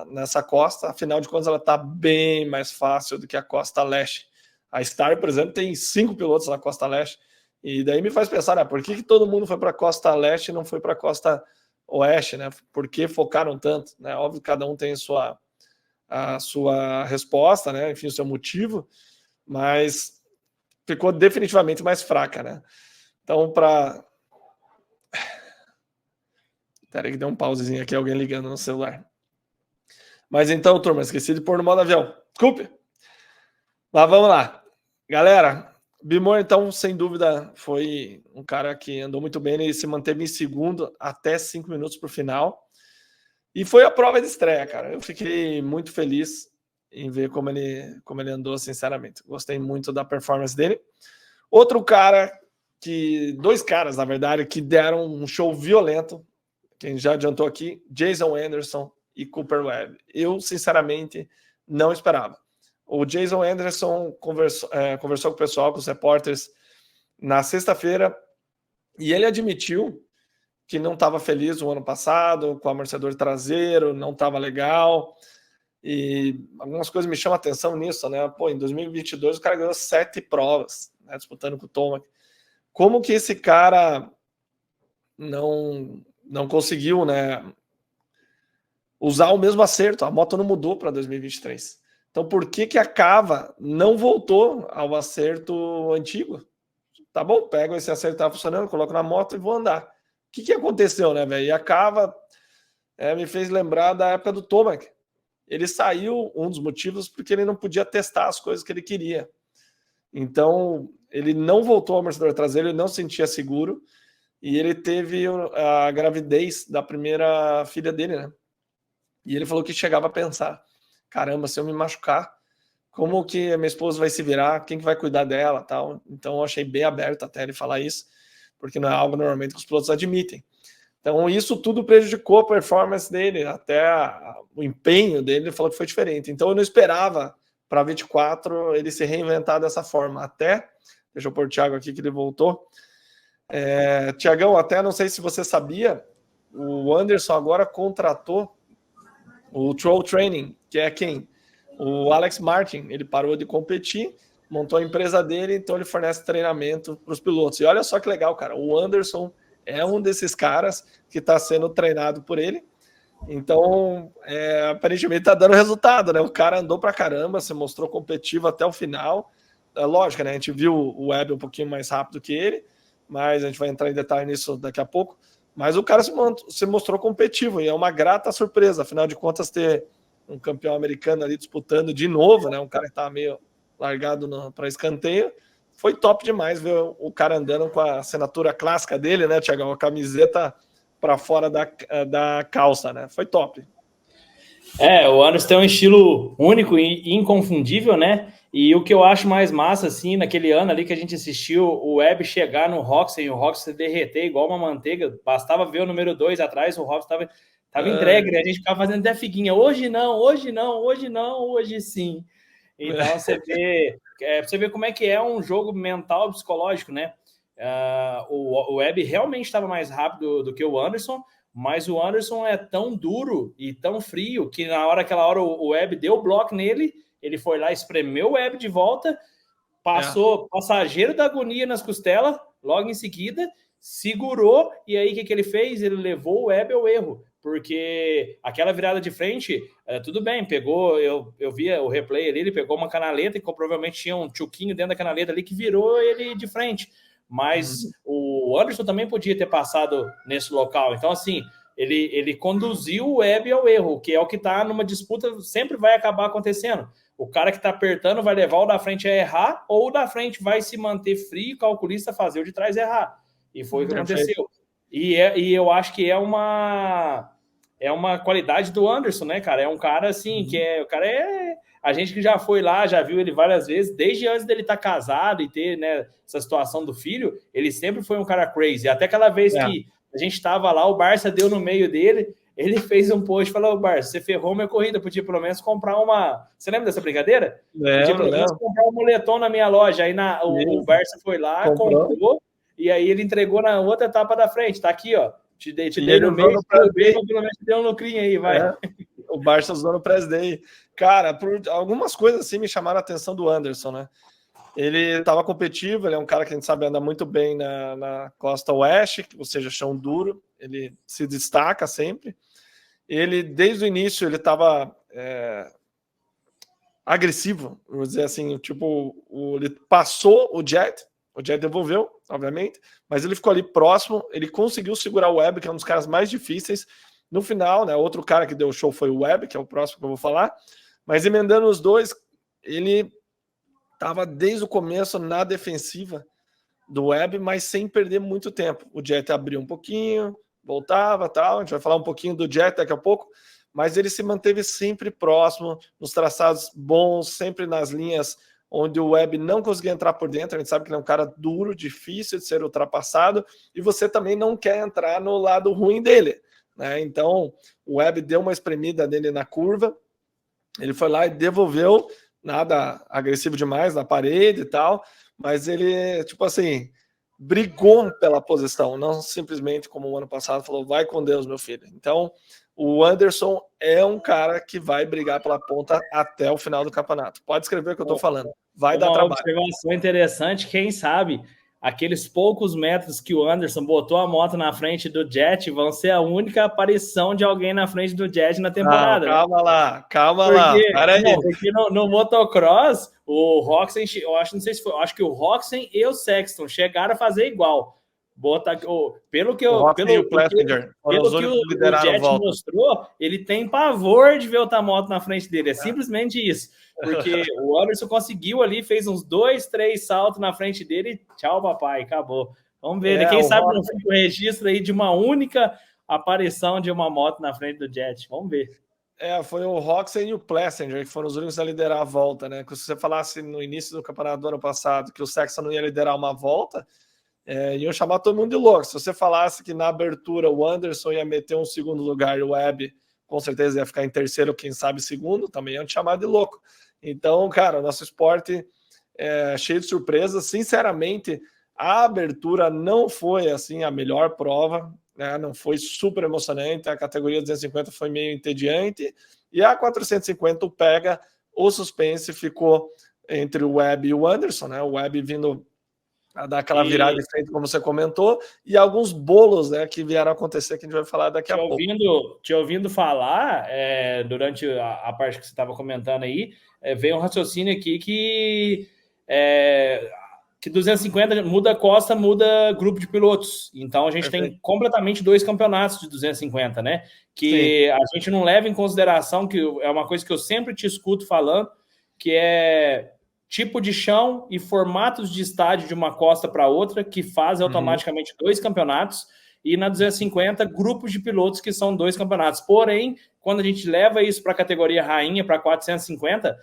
nessa costa. Afinal de contas, ela está bem mais fácil do que a costa leste. A Star, por exemplo, tem 5 pilotos na costa leste, e daí me faz pensar, né, por que todo mundo foi para a costa leste e não foi para a costa oeste, né? Por que focaram tanto? Né? Óbvio que cada um tem a sua resposta, né? Enfim, o seu motivo, mas ficou definitivamente mais fraca, né? Então, Peraí que deu um pausezinho aqui, alguém ligando no celular. Mas então, turma, esqueci de pôr no modo avião. Desculpe. Mas vamos lá. Galera, Bimor, então, sem dúvida, foi um cara que andou muito bem. Ele se manteve em segundo até 5 minutos para o final. E foi a prova de estreia, cara. Eu fiquei muito feliz. em ver como ele andou, sinceramente. Gostei muito da performance dele. Outro cara, dois caras, na verdade, que deram um show violento, quem já adiantou aqui, Jason Anderson e Cooper Webb. Eu, sinceramente, não esperava. O Jason Anderson conversou com o pessoal, com os repórteres, na sexta-feira, e ele admitiu que não estava feliz o ano passado, com o amortecedor traseiro, não estava legal, e algumas coisas me chamam a atenção nisso, né? Pô, em 2022 o cara ganhou 7 provas, né, disputando com o Tomac. Como que esse cara não conseguiu, né, usar o mesmo acerto? A moto não mudou para 2023. Então por que a Cava não voltou ao acerto antigo? Tá bom, pego esse acerto que tá funcionando, coloco na moto e vou andar. O que aconteceu, né, velho? E a Cava me fez lembrar da época do Tomac. Ele saiu, um dos motivos, porque ele não podia testar as coisas que ele queria. Então, ele não voltou ao amortecedor traseiro, ele não se sentia seguro, e ele teve a gravidez da primeira filha dele, né? E ele falou que chegava a pensar, caramba, se eu me machucar, como que a minha esposa vai se virar, quem que vai cuidar dela, tal. Então, eu achei bem aberto até ele falar isso, porque não é algo normalmente que os pilotos admitem. Então, isso tudo prejudicou a performance dele, até o empenho dele, ele falou que foi diferente. Então, eu não esperava para 24 ele se reinventar dessa forma. Até, deixa eu pôr o Thiago aqui que ele voltou. Thiagão, até não sei se você sabia, o Anderson agora contratou o Troll Training, que é quem? O Alex Martin. Ele parou de competir, montou a empresa dele, então ele fornece treinamento para os pilotos. E olha só que legal, cara, o Anderson é um desses caras que está sendo treinado por ele. Então, aparentemente está dando resultado, né? O cara andou pra caramba, se mostrou competitivo até o final. Lógico, né? A gente viu o Webb um pouquinho mais rápido que ele, mas a gente vai entrar em detalhe nisso daqui a pouco. Mas o cara se mostrou competitivo e é uma grata surpresa. Afinal de contas, ter um campeão americano ali disputando de novo, né? Um cara que tá meio largado para escanteio. Foi top demais ver o cara andando com a assinatura clássica dele, né, Thiago? A camiseta para fora da calça, né? Foi top. O Anderson tem um estilo único e inconfundível, né? E o que eu acho mais massa, assim, naquele ano ali que a gente assistiu o Webb chegar no Roxy e o Roxy derreter igual uma manteiga, bastava ver o número 2 atrás, o Roxy tava entregue, né? A gente ficava fazendo até figuinha, hoje não, hoje não, hoje não, hoje sim. Então você vê como é que é um jogo mental psicológico, né? O Webb realmente estava mais rápido do que o Anderson, mas o Anderson é tão duro e tão frio que aquela hora o Webb deu o bloco nele, ele foi lá, espremeu o Webb de volta, passou passageiro da agonia nas costelas, logo em seguida, segurou, e aí o que ele fez? Ele levou o Webb ao erro, porque aquela virada de frente, tudo bem, pegou, eu via o replay ali, ele pegou uma canaleta, e provavelmente tinha um tchuquinho dentro da canaleta ali, que virou ele de frente, mas o Anderson também podia ter passado nesse local, então assim, ele conduziu o Webb ao erro, que é o que está numa disputa, sempre vai acabar acontecendo. O cara que está apertando vai levar o da frente a errar, ou o da frente vai se manter frio e calculista fazer o de trás errar. E foi o que aconteceu. E eu acho que é uma qualidade do Anderson, né, cara? É um cara assim, a gente que já foi lá, já viu ele várias vezes, desde antes dele estar casado e ter, né, essa situação do filho, ele sempre foi um cara crazy. Até aquela vez que a gente estava lá, o Barça deu no meio dele, ele fez um post e falou, Barça, você ferrou minha corrida, podia pelo menos comprar uma... Você lembra dessa brincadeira? Podia pelo menos comprar um moletom na minha loja. Aí o Barça foi lá, comprou, e aí ele entregou na outra etapa da frente. Tá aqui, ó. Te dei no meio, pelo menos deu um lucrinho aí, vai. O Barça usou no press day. Cara, por algumas coisas assim me chamaram a atenção do Anderson, né? Ele estava competitivo, ele é um cara que a gente sabe andar muito bem na costa oeste, ou seja, chão duro, ele se destaca sempre. Ele, desde o início, ele estava agressivo, vamos dizer assim, tipo, ele passou o Jet devolveu, obviamente, mas ele ficou ali próximo, ele conseguiu segurar o Webb, que é um dos caras mais difíceis. No final, né, outro cara que deu show foi o Webb, que é o próximo que eu vou falar, mas emendando os dois, ele estava desde o começo na defensiva do Webb, mas sem perder muito tempo. O Jet abriu um pouquinho, voltava, tal. A gente vai falar um pouquinho do Jet daqui a pouco, mas ele se manteve sempre próximo, nos traçados bons, sempre nas linhas onde o Webb não conseguia entrar por dentro. A gente sabe que ele é um cara duro, difícil de ser ultrapassado, e você também não quer entrar no lado ruim dele, né? Então, o Webb deu uma espremida nele na curva, ele foi lá e devolveu, nada agressivo demais na parede e tal, mas ele, tipo assim, brigou pela posição, não simplesmente como o ano passado falou, vai com Deus, meu filho. Então, o Anderson é um cara que vai brigar pela ponta até o final do campeonato. Pode escrever o que eu tô falando. Vai dar trabalho. Uma observação interessante, quem sabe aqueles poucos metros que o Anderson botou a moto na frente do Jet vão ser a única aparição de alguém na frente do Jet na temporada. Calma lá. Para aí. Porque no motocross, o Roxen, eu acho, não sei se foi, acho que o Roxen e o Sexton chegaram a fazer igual. Pelo que o Jet mostrou, ele tem pavor de ver outra moto na frente dele. É simplesmente isso. Porque o Anderson conseguiu ali, fez uns 2, 3 saltos na frente dele e tchau, papai, acabou. Vamos ver. Quem sabe não fica o registro aí de uma única aparição de uma moto na frente do Jet. Vamos ver. Foi o Roxen e o Plessinger que foram os únicos a liderar a volta, né? Que se você falasse no início do campeonato do ano passado que o Sexton não ia liderar uma volta, iam chamar todo mundo de louco. Se você falasse que na abertura o Anderson ia meter um segundo lugar e o Webb com certeza ia ficar em terceiro, quem sabe segundo, também iam te chamar de louco. Então, cara, o nosso esporte é cheio de surpresas. Sinceramente, a abertura não foi assim a melhor prova, né? Não foi super emocionante. A categoria 250 foi meio entediante e a 450 o pega, o suspense ficou entre o Webb e o Anderson, né? O Webb vindo a dar aquela virada de frente, como você comentou, e alguns bolos, né, que vieram a acontecer, que a gente vai falar daqui a pouco. Te ouvindo falar, durante a parte que você estava comentando aí, veio um raciocínio aqui que 250 muda costa, muda grupo de pilotos. Então a gente tem completamente 2 campeonatos de 250, né? Que a gente não leva em consideração, que é uma coisa que eu sempre te escuto falando, que é tipo de chão e formatos de estádio de uma costa para outra, que fazem automaticamente 2 campeonatos, e na 250, grupos de pilotos que são 2 campeonatos. Porém, quando a gente leva isso para a categoria rainha, para 450,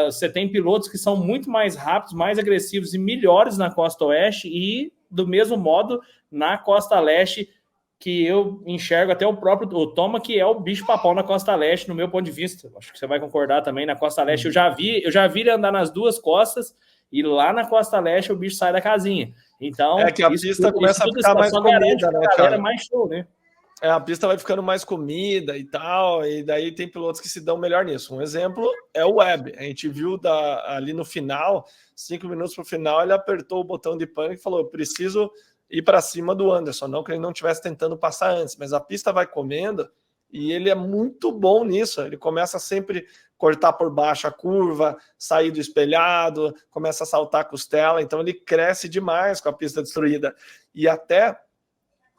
você tem pilotos que são muito mais rápidos, mais agressivos e melhores na costa oeste, e do mesmo modo na costa leste, que eu enxergo até o próprio Toma, que é o bicho-papão na costa leste, no meu ponto de vista. Acho que você vai concordar também. Na costa leste eu já vi ele andar nas 2 costas, e lá na costa leste o bicho sai da casinha. Então, que a pista começa a ficar mais comida, né, cara? Mais show, né? A pista vai ficando mais comida e tal, e daí tem pilotos que se dão melhor nisso. Um exemplo é o Webb. A gente viu ali no final, 5 minutos para o final, ele apertou o botão de pânico e falou: eu preciso ir para cima do Anderson, não que ele não estivesse tentando passar antes, mas a pista vai comendo e ele é muito bom nisso. Ele começa sempre cortar por baixo a curva, sair do espelhado, começa a saltar a costela, então ele cresce demais com a pista destruída. E até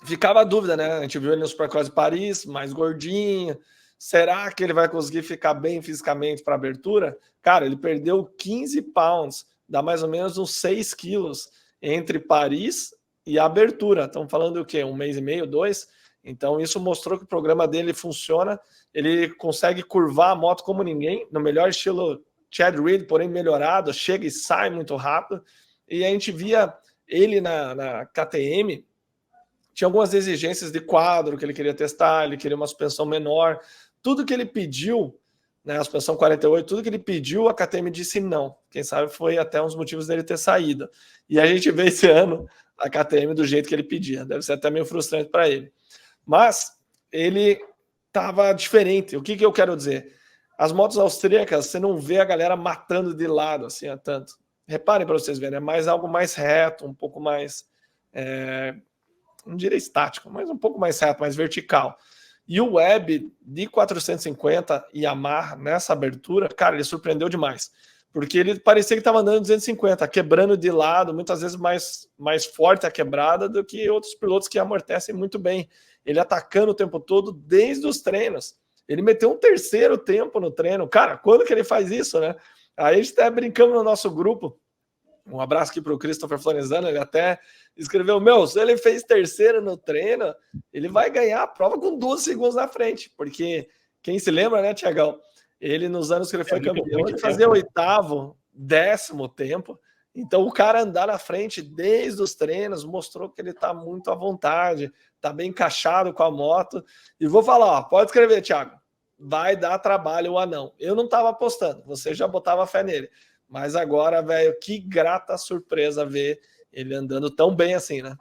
ficava a dúvida, né? A gente viu ele no Supercross de Paris, mais gordinho. Será que ele vai conseguir ficar bem fisicamente para a abertura? Cara, ele perdeu 15 pounds, dá mais ou menos uns 6 quilos entre Paris e a abertura. Estamos falando o quê? 1 mês e meio, 2? Então isso mostrou que o programa dele funciona. Ele consegue curvar a moto como ninguém, no melhor estilo Chad Reed, porém melhorado, chega e sai muito rápido. E a gente via ele na KTM, tinha algumas exigências de quadro que ele queria testar, ele queria uma suspensão menor. Tudo que ele pediu, né, a suspensão 48, tudo que ele pediu, a KTM disse não. Quem sabe foi até uns motivos dele ter saído. E a gente vê esse ano a KTM do jeito que ele pedia. Deve ser até meio frustrante para ele. Mas ele estava diferente. O que eu quero dizer? As motos austríacas, você não vê a galera matando de lado assim, tanto. Reparem para vocês verem, é mais algo mais reto, um pouco mais... não diria estático, mas um pouco mais reto, mais vertical. E o Webb de 450 Yamaha nessa abertura, cara, ele surpreendeu demais. Porque ele parecia que estava andando 250, quebrando de lado, muitas vezes mais forte a quebrada do que outros pilotos que amortecem muito bem. Ele atacando o tempo todo desde os treinos. Ele meteu um 3º tempo no treino. Cara, quando que ele faz isso, né? Aí a gente até brincando no nosso grupo. Um abraço aqui para o Christopher Florenzano, ele até escreveu, se ele fez 3º no treino, ele vai ganhar a prova com 12 segundos na frente, porque quem se lembra, né, Tiagão? Ele, nos anos que ele foi campeão, ele fazia 8º, 10º tempo. Então, o cara andar na frente desde os treinos mostrou que ele está muito à vontade, está bem encaixado com a moto. E vou falar, ó, pode escrever, Thiago, vai dar trabalho o anão. Eu não estava apostando, você já botava fé nele. Mas agora, velho, que grata surpresa ver ele andando tão bem assim, né?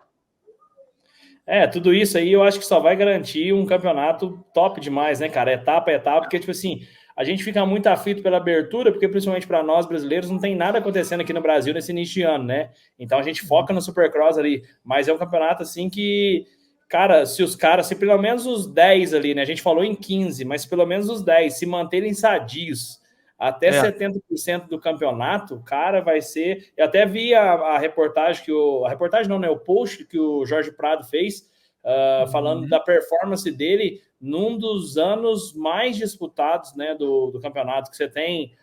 Tudo isso aí eu acho que só vai garantir um campeonato top demais, né, cara? Etapa a etapa, porque, tipo assim, a gente fica muito aflito pela abertura, porque principalmente para nós brasileiros não tem nada acontecendo aqui no Brasil nesse início de ano, né? Então a gente foca no Supercross ali, mas é um campeonato assim que, cara, se pelo menos os 10 ali, né? A gente falou em 15, mas pelo menos os 10 se manterem sadios até 70% do campeonato, cara, vai ser... Eu até vi a reportagem a reportagem não, né? O post que o Jorge Prado fez, falando da performance dele num dos anos mais disputados, né, do campeonato, que você tem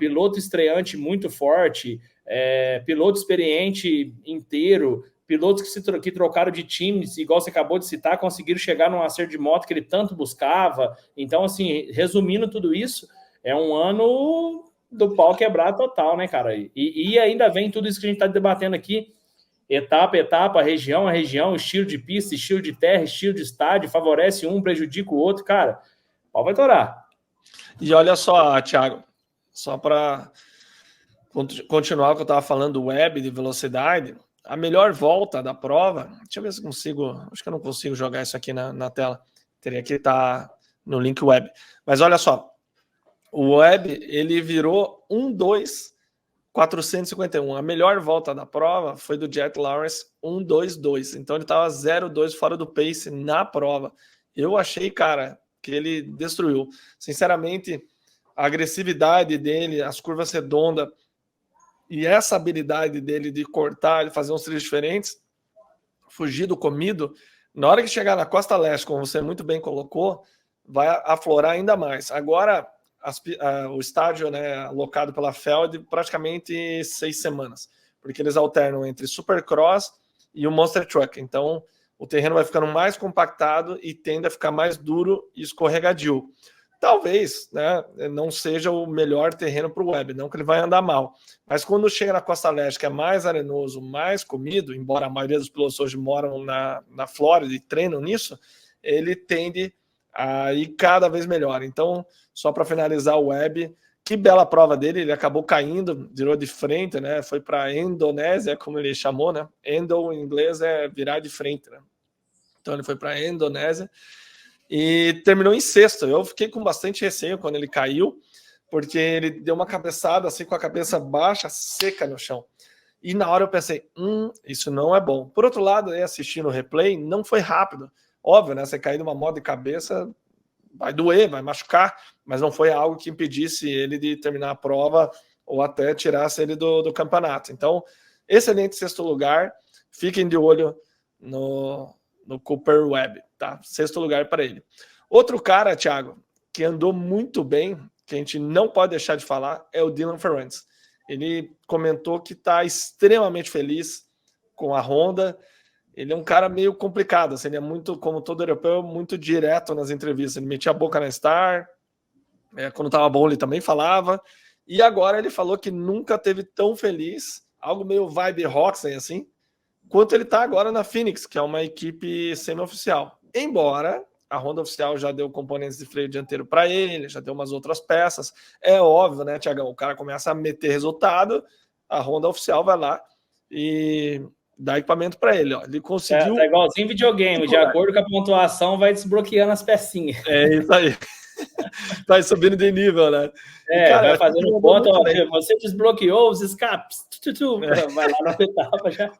piloto estreante muito forte, piloto experiente inteiro, pilotos que trocaram de times, igual você acabou de citar, conseguiram chegar num acerto de moto que ele tanto buscava. Então, assim, resumindo tudo isso, é um ano do pau quebrar total, né, cara? E ainda vem tudo isso que a gente está debatendo aqui, etapa a etapa, região a região, estilo de pista, estilo de terra, estilo de estádio, favorece um, prejudica o outro, cara, o pau vai torar. E olha só, Thiago, só para continuar o que eu estava falando do web, de velocidade, a melhor volta da prova, deixa eu ver se consigo, acho que eu não consigo jogar isso aqui na tela, teria que estar no link web, mas olha só, o web, ele virou 1.2.451. A melhor volta da prova foi do Jet Lawrence 1.2.2. Então ele estava 0.2 fora do pace na prova. Eu achei, cara, que ele destruiu. Sinceramente, a agressividade dele, as curvas redondas e essa habilidade dele de cortar, de fazer uns trilhos diferentes, fugir do comido, na hora que chegar na Costa Leste, como você muito bem colocou, vai aflorar ainda mais. Agora, o estádio, né, alocado pela Feld, praticamente 6 semanas, porque eles alternam entre Supercross e o Monster Truck. Então, o terreno vai ficando mais compactado e tende a ficar mais duro e escorregadio. Talvez, né, não seja o melhor terreno para o web, não que ele vai andar mal. Mas quando chega na Costa Leste, que é mais arenoso, mais comido, embora a maioria dos pilotos hoje moram na Flórida e treinam nisso, ele tende a ir cada vez melhor. Então, só para finalizar o web, que bela prova dele, ele acabou caindo, virou de frente, né? Foi para a Indonésia, como ele chamou, né? Endo em inglês é virar de frente, né? Então ele foi para a Indonésia e terminou em sexto. Eu fiquei com bastante receio quando ele caiu, porque ele deu uma cabeçada assim com a cabeça baixa, seca no chão. E na hora eu pensei, isso não é bom. Por outro lado, assistindo o replay, não foi rápido. Óbvio, né? Você cair numa moto de cabeça vai doer, vai machucar, mas não foi algo que impedisse ele de terminar a prova ou até tirasse ele do campeonato. Então, excelente sexto lugar. Fiquem de olho no Cooper Webb, tá? Sexto lugar para ele. Outro cara, Thiago, que andou muito bem, que a gente não pode deixar de falar, é o Dylan Ferrantz. Ele comentou que está extremamente feliz com a Honda. Ele é um cara meio complicado, assim, ele é muito, como todo europeu, muito direto nas entrevistas. Ele metia a boca na Star, quando estava bom ele também falava, e agora ele falou que nunca teve tão feliz, algo meio vibe Roxen, assim, quanto ele está agora na Phoenix, que é uma equipe semi-oficial. Embora a Honda oficial já deu componentes de freio dianteiro para ele, já deu umas outras peças. É óbvio, né, Tiagão? O cara começa a meter resultado, a Honda oficial vai lá e dá equipamento para ele. Ó. Ele conseguiu. Tá igualzinho videogame, de acordo com a pontuação, vai desbloqueando as pecinhas. É isso aí. Vai subindo de nível, né? E, cara, vai fazendo ponto, ó, você desbloqueou os escapes, vai lá na etapa já.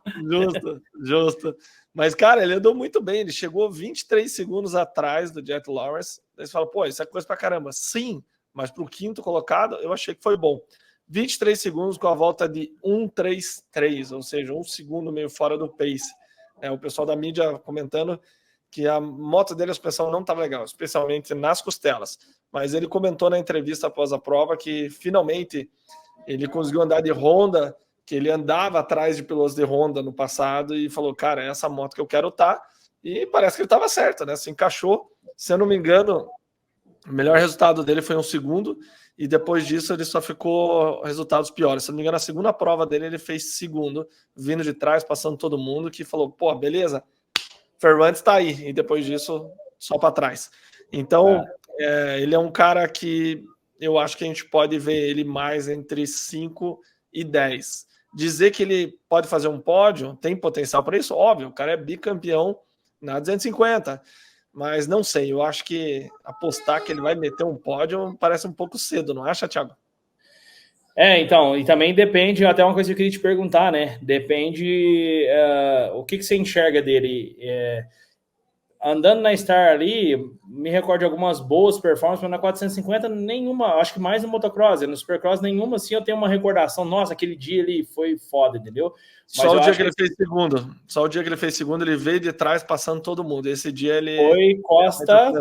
Justo. Mas, cara, ele andou muito bem, ele chegou 23 segundos atrás do Jet Lawrence. Aí você fala, pô, isso é coisa pra caramba. Sim, mas pro quinto colocado, eu achei que foi bom. 23 segundos com a volta de 1.33, ou seja, 1 segundo meio fora do pace. O pessoal da mídia comentando que a moto dele, a suspensão não estava legal, especialmente nas costelas. Mas ele comentou na entrevista após a prova que finalmente ele conseguiu andar de Honda, que ele andava atrás de pilotos de Honda no passado e falou, cara, é essa moto que eu quero estar. E parece que ele estava certo, né? Se encaixou. Se eu não me engano, O melhor resultado dele foi um segundo, e depois disso ele só ficou resultados piores. Se não me engano, a segunda prova dele ele fez segundo, vindo de trás, passando todo mundo, que falou, pô, beleza, Ferrante está aí, e depois disso, só para trás. Então, ele é um cara que eu acho que a gente pode ver ele mais entre 5 e 10. Dizer que ele pode fazer um pódio, tem potencial para isso? Óbvio, o cara é bicampeão na 250, mas não sei, eu acho que apostar que ele vai meter um pódio parece um pouco cedo, não acha, Thiago? Então, e também depende, até uma coisa que eu queria te perguntar, né? Depende o que você enxerga dele. Andando na Star ali, me recordo de algumas boas performances, mas na 450 nenhuma, acho que mais no motocross, no supercross nenhuma, assim eu tenho uma recordação, nossa, aquele dia ele foi foda, entendeu? Mas só o dia que ele fez segundo, só o dia que ele fez segundo, ele veio de trás passando todo mundo, esse dia ele... Foi Costa...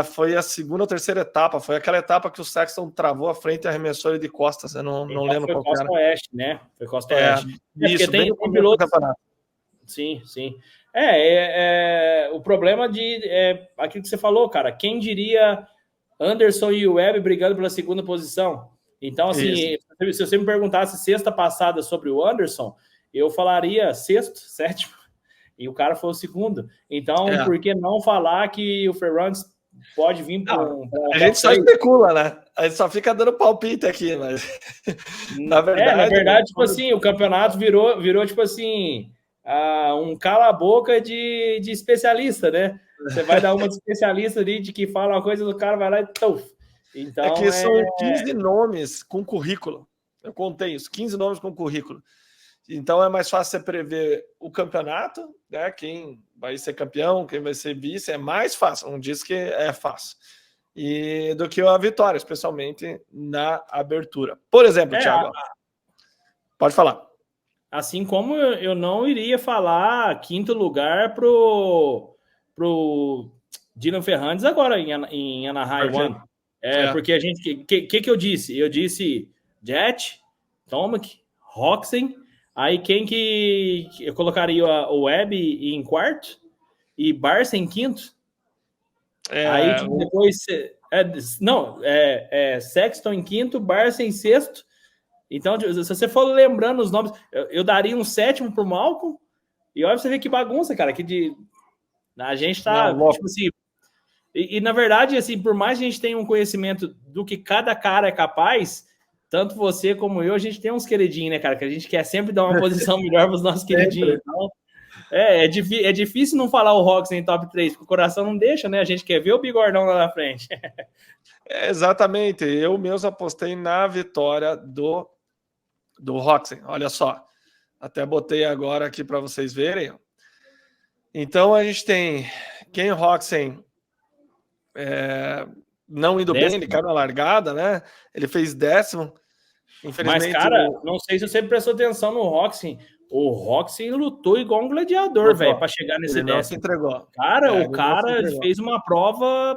foi a segunda ou terceira etapa, foi aquela etapa que o Sexton travou a frente e arremessou ele de costas, eu não lembro qual era. Foi Costa Oeste, né? Foi Costa Oeste. Isso, bem no começo do campeonato. Sim. O problema aquilo que você falou, cara. Quem diria Anderson e o Webb brigando pela segunda posição? Então, assim, se você me perguntasse sexta passada sobre o Anderson, eu falaria sexto, sétimo, e o cara foi o segundo. Então, por que não falar que o Ferrante pode vir para a gente só especula, né? A gente só fica dando palpite aqui, mas na verdade, tipo assim, o campeonato virou tipo assim, um cala-boca de especialista, né? Você vai dar uma de especialista ali de que fala uma coisa, o cara vai lá e tuf. Então, é que são 15 nomes com currículo. Eu contei isso, 15 nomes com currículo. Então é mais fácil você prever o campeonato, né? Quem vai ser campeão, quem vai ser vice, é mais fácil. Não diz que é fácil. E do que a vitória, especialmente na abertura. Por exemplo, Thiago, pode falar. Assim como eu não iria falar quinto lugar pro Dylan Ferrantes agora em Anaheim One. Porque a gente... que eu disse? Eu disse Jet, Tomac, Roxen, aí quem que eu colocaria o Webb em quarto e Barça em quinto? Aí depois... Sexton em quinto, Barça em sexto. Então, se você for lembrando os nomes, eu daria um sétimo pro Malcolm, e olha pra você ver que bagunça, cara, a gente tá, tipo assim, e na verdade, assim, por mais que a gente tenha um conhecimento do que cada cara é capaz, tanto você como eu, a gente tem uns queridinhos, né, cara, que a gente quer sempre dar uma posição melhor pros nossos queridinhos. Então, é difícil não falar o Roxen em top 3, porque o coração não deixa, né, a gente quer ver o bigordão lá na frente. Exatamente, eu mesmo apostei na vitória do Roxen, olha só, até botei agora aqui para vocês verem. Então a gente tem Ken Roxen não indo bem, ele caiu na largada, né? Ele fez 10º. Infelizmente. Mas, cara, não sei se você prestou atenção no Roxen. O Roxen lutou igual um gladiador, velho, para chegar nesse 10º. Não se entregou. Cara, o cara fez uma prova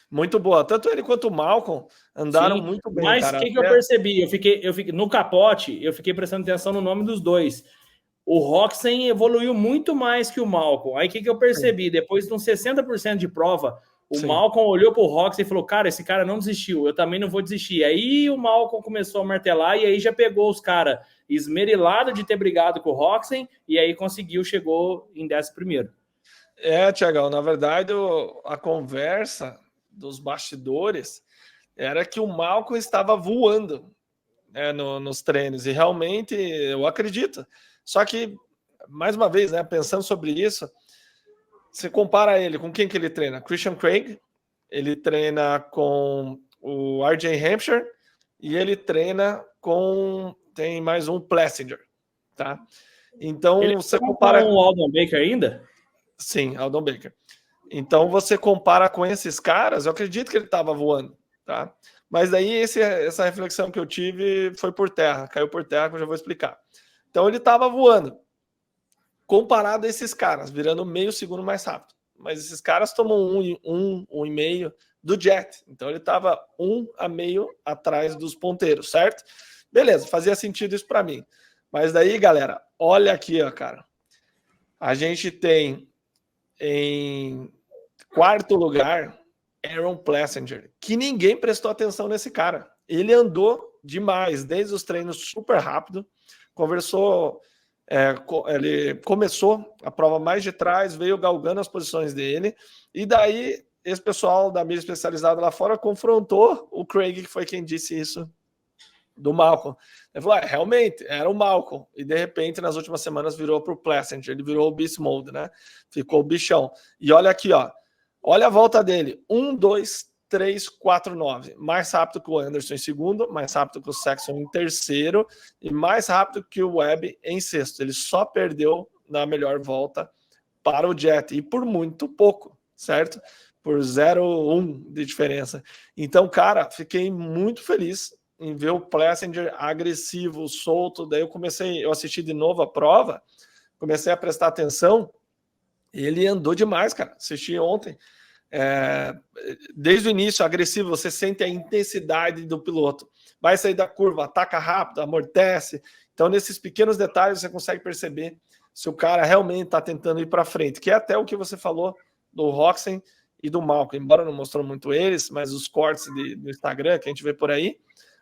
muito boa. Tanto ele quanto o Malcolm andaram muito bem. Mas o que eu percebi? Eu fiquei no capote, eu fiquei prestando atenção no nome dos dois. O Roxen evoluiu muito mais que o Malcolm. Aí o que eu percebi? Depois de uns 60% de prova, o Malcolm olhou pro Roxen e falou, cara, esse cara não desistiu, eu também não vou desistir. Aí o Malcolm começou a martelar e aí já pegou os caras esmerilados de ter brigado com o Roxen e aí chegou em 11º. Tiagão, na verdade a conversa dos bastidores era que o Malcolm estava voando nos treinos, e realmente eu acredito. Só que, mais uma vez, né, pensando sobre isso, você compara ele com quem que ele treina? Christian Craig, ele treina com o RJ Hampshire e ele treina com... tem mais um Plessinger, tá? Então, ele você compara... com o Aldon Baker ainda? Sim, Aldon Baker. Então, você compara com esses caras, eu acredito que ele estava voando, tá? Mas daí, essa reflexão que eu tive foi por terra, caiu por terra, que eu já vou explicar. Então, ele estava voando, comparado a esses caras, virando meio segundo mais rápido. Mas esses caras tomam 1,5 do Jet. Então, ele estava 1,5 atrás dos ponteiros, certo? Beleza, fazia sentido isso para mim. Mas daí, galera, olha aqui, ó, cara. A gente tem em Quarto lugar, Aaron Plessinger, que ninguém prestou atenção nesse cara. Ele andou demais, desde os treinos super rápido, ele começou a prova mais de trás, veio galgando as posições dele, e daí esse pessoal da mídia especializada lá fora confrontou o Craig, que foi quem disse isso do Malcolm. Ele falou, realmente, era o Malcolm, e de repente nas últimas semanas virou para o Plessinger, ele virou o Beast Mode, né? Ficou o bichão. E olha aqui, ó, olha a volta dele, 1, 2, 3, 4, 9. Mais rápido que o Anderson em segundo, mais rápido que o Saxon em terceiro e mais rápido que o Webb em sexto. Ele só perdeu na melhor volta para o Jet, e por muito pouco, certo? Por 0,1 de diferença. Então, cara, fiquei muito feliz em ver o Plessinger agressivo, solto. Daí eu assisti de novo a prova, comecei a prestar atenção, ele andou demais, cara. Assisti ontem. Desde o início, agressivo, você sente a intensidade do piloto. Vai sair da curva, ataca rápido, amortece. Então, nesses pequenos detalhes, você consegue perceber se o cara realmente está tentando ir para frente, que é até o que você falou do Roczen e do Malcolm. Embora não mostrou muito eles, mas os cortes do Instagram que a gente vê por aí,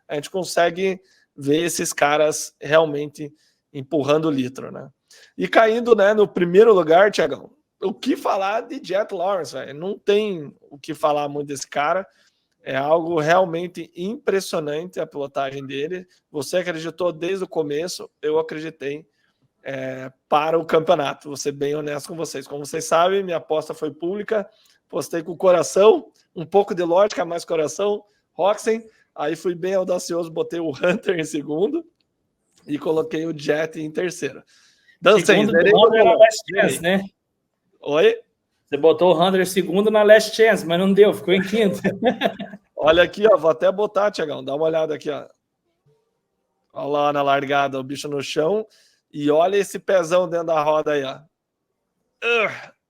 a gente consegue ver esses caras realmente empurrando o litro, né? E caindo, né, no primeiro lugar, Tiagão, o que falar de Jet Lawrence, velho? Não tem o que falar muito desse cara. É algo realmente impressionante a pilotagem dele. Você acreditou desde o começo, eu acreditei para o campeonato. Vou ser bem honesto com vocês. Como vocês sabem, minha aposta foi pública. Postei com o coração, um pouco de lógica, mais coração. Roczen. Aí fui bem audacioso, botei o Hunter em segundo e coloquei o Jet em terceiro. Segundo do Hunter na Last Chance, né? Oi? Você botou o Hunter segundo na Last Chance, mas não deu, ficou em quinto. Olha aqui, ó, vou até botar, Tiagão, dá uma olhada aqui, ó. Olha lá na largada, o bicho no chão. E olha esse pezão dentro da roda aí, ó.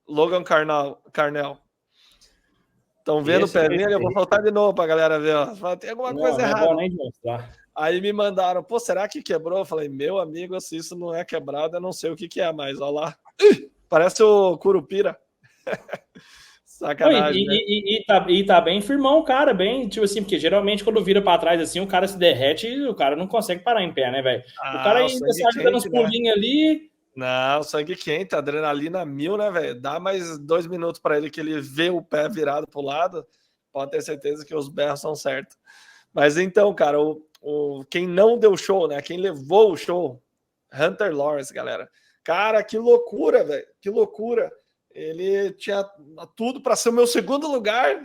Logan Carnell. Estão vendo o pezinho? Eu vou faltar de novo pra galera ver, ó. Tem alguma coisa errada. Não é bom nem de mostrar. Aí me mandaram, pô, será que quebrou? Eu falei, meu amigo, se isso não é quebrado, eu não sei o que é, mas olha lá. Parece o Curupira. Sacanagem, né? E tá bem firmão, cara, bem, tipo assim, porque geralmente quando vira pra trás assim, o cara se derrete e o cara não consegue parar em pé, né, velho? O cara ainda sai dando uns pulinhos ali. Não, sangue quente, adrenalina 1000, né, velho? Dá mais 2 minutos para ele que ele vê o pé virado pro lado, pode ter certeza que os berros são certos. Mas então, cara, quem não deu show, né? Quem levou o show, Hunter Lawrence, galera. Cara, que loucura, velho. Que loucura. Ele tinha tudo para ser o meu segundo lugar.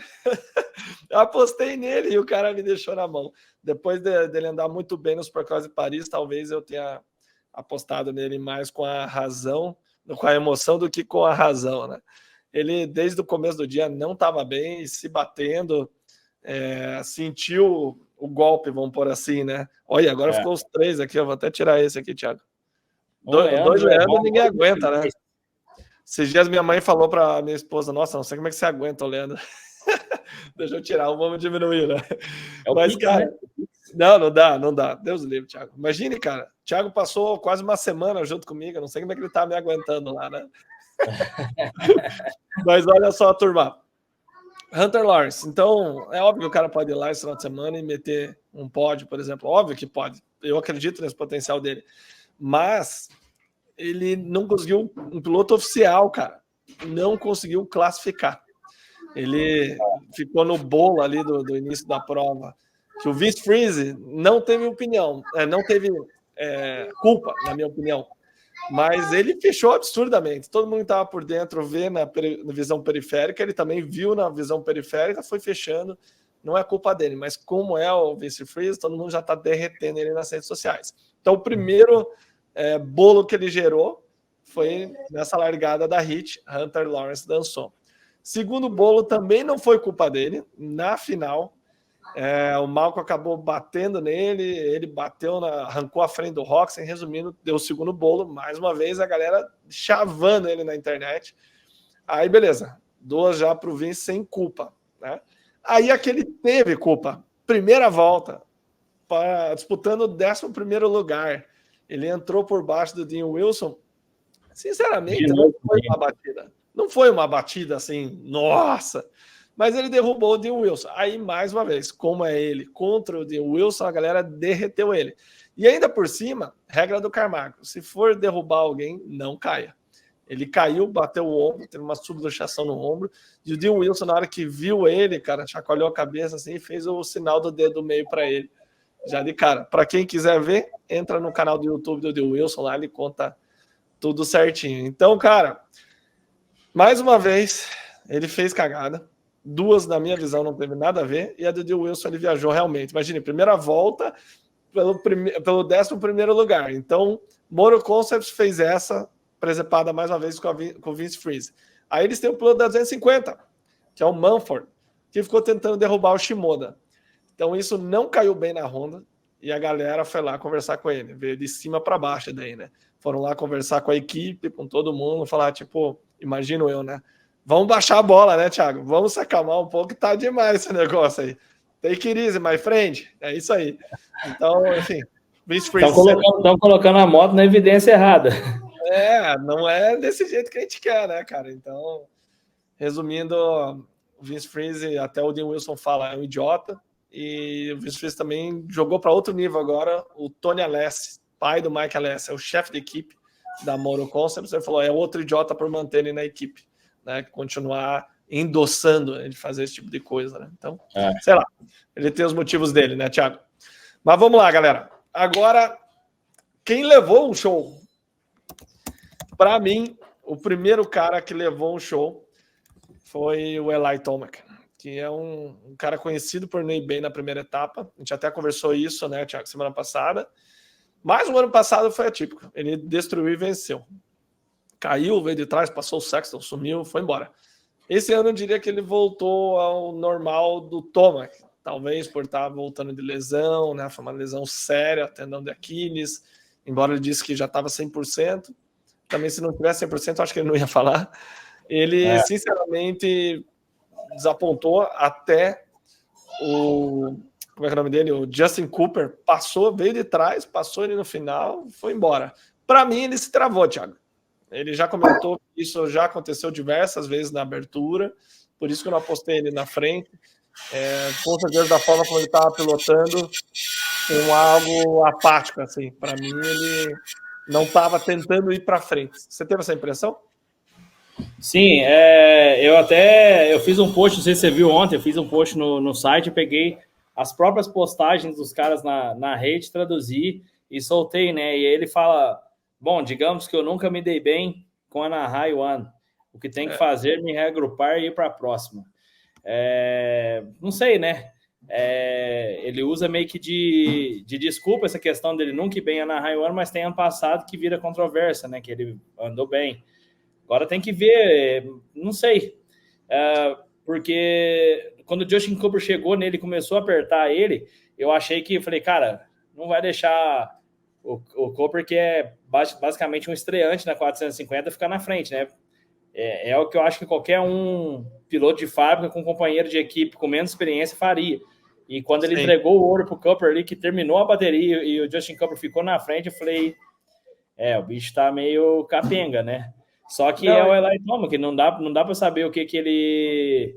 Eu apostei nele e o cara me deixou na mão. Depois dele andar muito bem nos Supercross de Paris, talvez eu tenha apostado nele mais com a razão, com a emoção do que com a razão, né? Ele, desde o começo do dia, não estava bem, se batendo, sentiu o golpe, vamos pôr assim, né? Olha, agora ficou os 3 aqui, eu vou até tirar esse aqui, Thiago. Dois Leandro, ninguém aguenta, né? Esses dias minha mãe falou para minha esposa, nossa, não sei como é que você aguenta, Leandro. Deixa eu tirar, vamos diminuir, né? Mas, cara, né? Não dá. Deus livre, Thiago. Imagine, cara, o Thiago passou quase uma semana junto comigo, eu não sei como é que ele tá me aguentando lá, né? Mas olha só, turma. Hunter Lawrence, então é óbvio que o cara pode ir lá esse final de semana e meter um pódio, por exemplo, óbvio que pode, eu acredito nesse potencial dele, mas ele não conseguiu um piloto oficial, cara, não conseguiu classificar, ele ficou no bolo ali do início da prova, que o Vince Friese não teve opinião, não teve culpa, na minha opinião, mas ele fechou absurdamente. Todo mundo que estava por dentro vê na visão periférica, ele também viu na visão periférica, foi fechando. Não é culpa dele, mas como é o Vince Friese, todo mundo já está derretendo ele nas redes sociais. Então, o primeiro bolo que ele gerou foi nessa largada da HIT, Hunter Lawrence dançou. Segundo bolo também não foi culpa dele. Na final, o Malcolm acabou batendo nele, ele bateu, arrancou a frente do Roczen, resumindo, deu o segundo bolo, mais uma vez a galera chavando ele na internet. Aí beleza, 2 já para o Vince sem culpa, né? Aí aquele teve culpa, primeira volta, disputando o 11º lugar, ele entrou por baixo do Dean Wilson, sinceramente não foi uma batida. Não foi uma batida assim, nossa, mas ele derrubou o Dean Wilson. Aí, mais uma vez, como é ele contra o Dean Wilson, a galera derreteu ele. E ainda por cima, regra do Carmaco, se for derrubar alguém, não caia. Ele caiu, bateu o ombro, teve uma subluxação no ombro, e o Dean Wilson, na hora que viu ele, cara, chacoalhou a cabeça assim e fez o sinal do dedo meio para ele. Já de cara. Para quem quiser ver, entra no canal do YouTube do Dean Wilson, lá ele conta tudo certinho. Então, cara, mais uma vez, ele fez cagada. Duas, na minha visão, não teve nada a ver, e a do Dean Wilson ele viajou realmente. Imagine, primeira volta pelo 11º lugar. Então, Motor Concepts fez essa presepada mais uma vez com o Vince Freeze. Aí eles têm o piloto da 250, que é o Manford, que ficou tentando derrubar o Shimoda. Então isso não caiu bem na Honda e a galera foi lá conversar com ele, veio de cima para baixo daí, né? Foram lá conversar com a equipe, com todo mundo, falar tipo, imagino eu, né? Vamos baixar a bola, né, Thiago? Vamos se acalmar um pouco, tá demais esse negócio aí. Take it easy, my friend. É isso aí. Então, enfim, Vince Freeze. Estão colocando a moto na evidência errada. Não é desse jeito que a gente quer, né, cara? Então, resumindo, o Vince Freeze, até o Dean Wilson fala, é um idiota. E o Vince Freeze também jogou para outro nível agora. O Tony Alessi, pai do Mike Alessi, é o chefe de equipe da Motor Concepts. Ele falou, é outro idiota por manter ele na equipe, né? Continuar endossando ele fazer esse tipo de coisa, né? Então, sei lá, ele tem os motivos dele, né, Thiago? Mas vamos lá, galera. Agora, quem levou um show? Para mim, o primeiro cara que levou um show foi o Eli Tomac, que é um cara conhecido por não ir bem na primeira etapa. A gente até conversou isso, né, Thiago, semana passada. Mas o ano passado foi atípico. Ele destruiu e venceu. Caiu, veio de trás, passou o Sexton, sumiu, foi embora. Esse ano eu diria que ele voltou ao normal do Tomac. Talvez por estar voltando de lesão, né? Foi uma lesão séria, tendão de Aquiles. Embora ele disse que já estava 100%. Também se não tivesse 100%, acho que ele não ia falar. Ele, sinceramente, desapontou até o... Como é que é o nome dele? O Justin Cooper passou, veio de trás, passou ele no final, foi embora. Para mim, ele se travou, Thiago. Ele já comentou que isso já aconteceu diversas vezes na abertura, por isso que eu não apostei ele na frente. Com certeza, da forma como ele estava pilotando, com algo apático, assim. Para mim, ele não estava tentando ir para frente. Você teve essa impressão? Sim, eu fiz um post, não sei se você viu ontem, eu fiz um post no site, peguei as próprias postagens dos caras na rede, traduzi e soltei, né? E ele fala, bom, digamos que eu nunca me dei bem com a Anaheim One. O que tem que fazer é me reagrupar e ir para a próxima. Não sei, né? Ele usa meio que de desculpa essa questão dele nunca ir bem na Anaheim One, mas tem ano passado que vira controvérsia, né? Que ele andou bem. Agora tem que ver, não sei. Porque quando o Justin Cooper chegou nele e começou a apertar ele, eu achei que, falei, cara, não vai deixar o Cooper, que é basicamente um estreante na 450, ficar na frente, né? É o que eu acho que qualquer um piloto de fábrica com companheiro de equipe com menos experiência faria. E quando ele entregou o ouro pro Cooper ali, que terminou a bateria e o Justin Cooper ficou na frente, eu falei, o bicho tá meio capenga, né? Só que é o Eli Tomac, que não dá para saber o que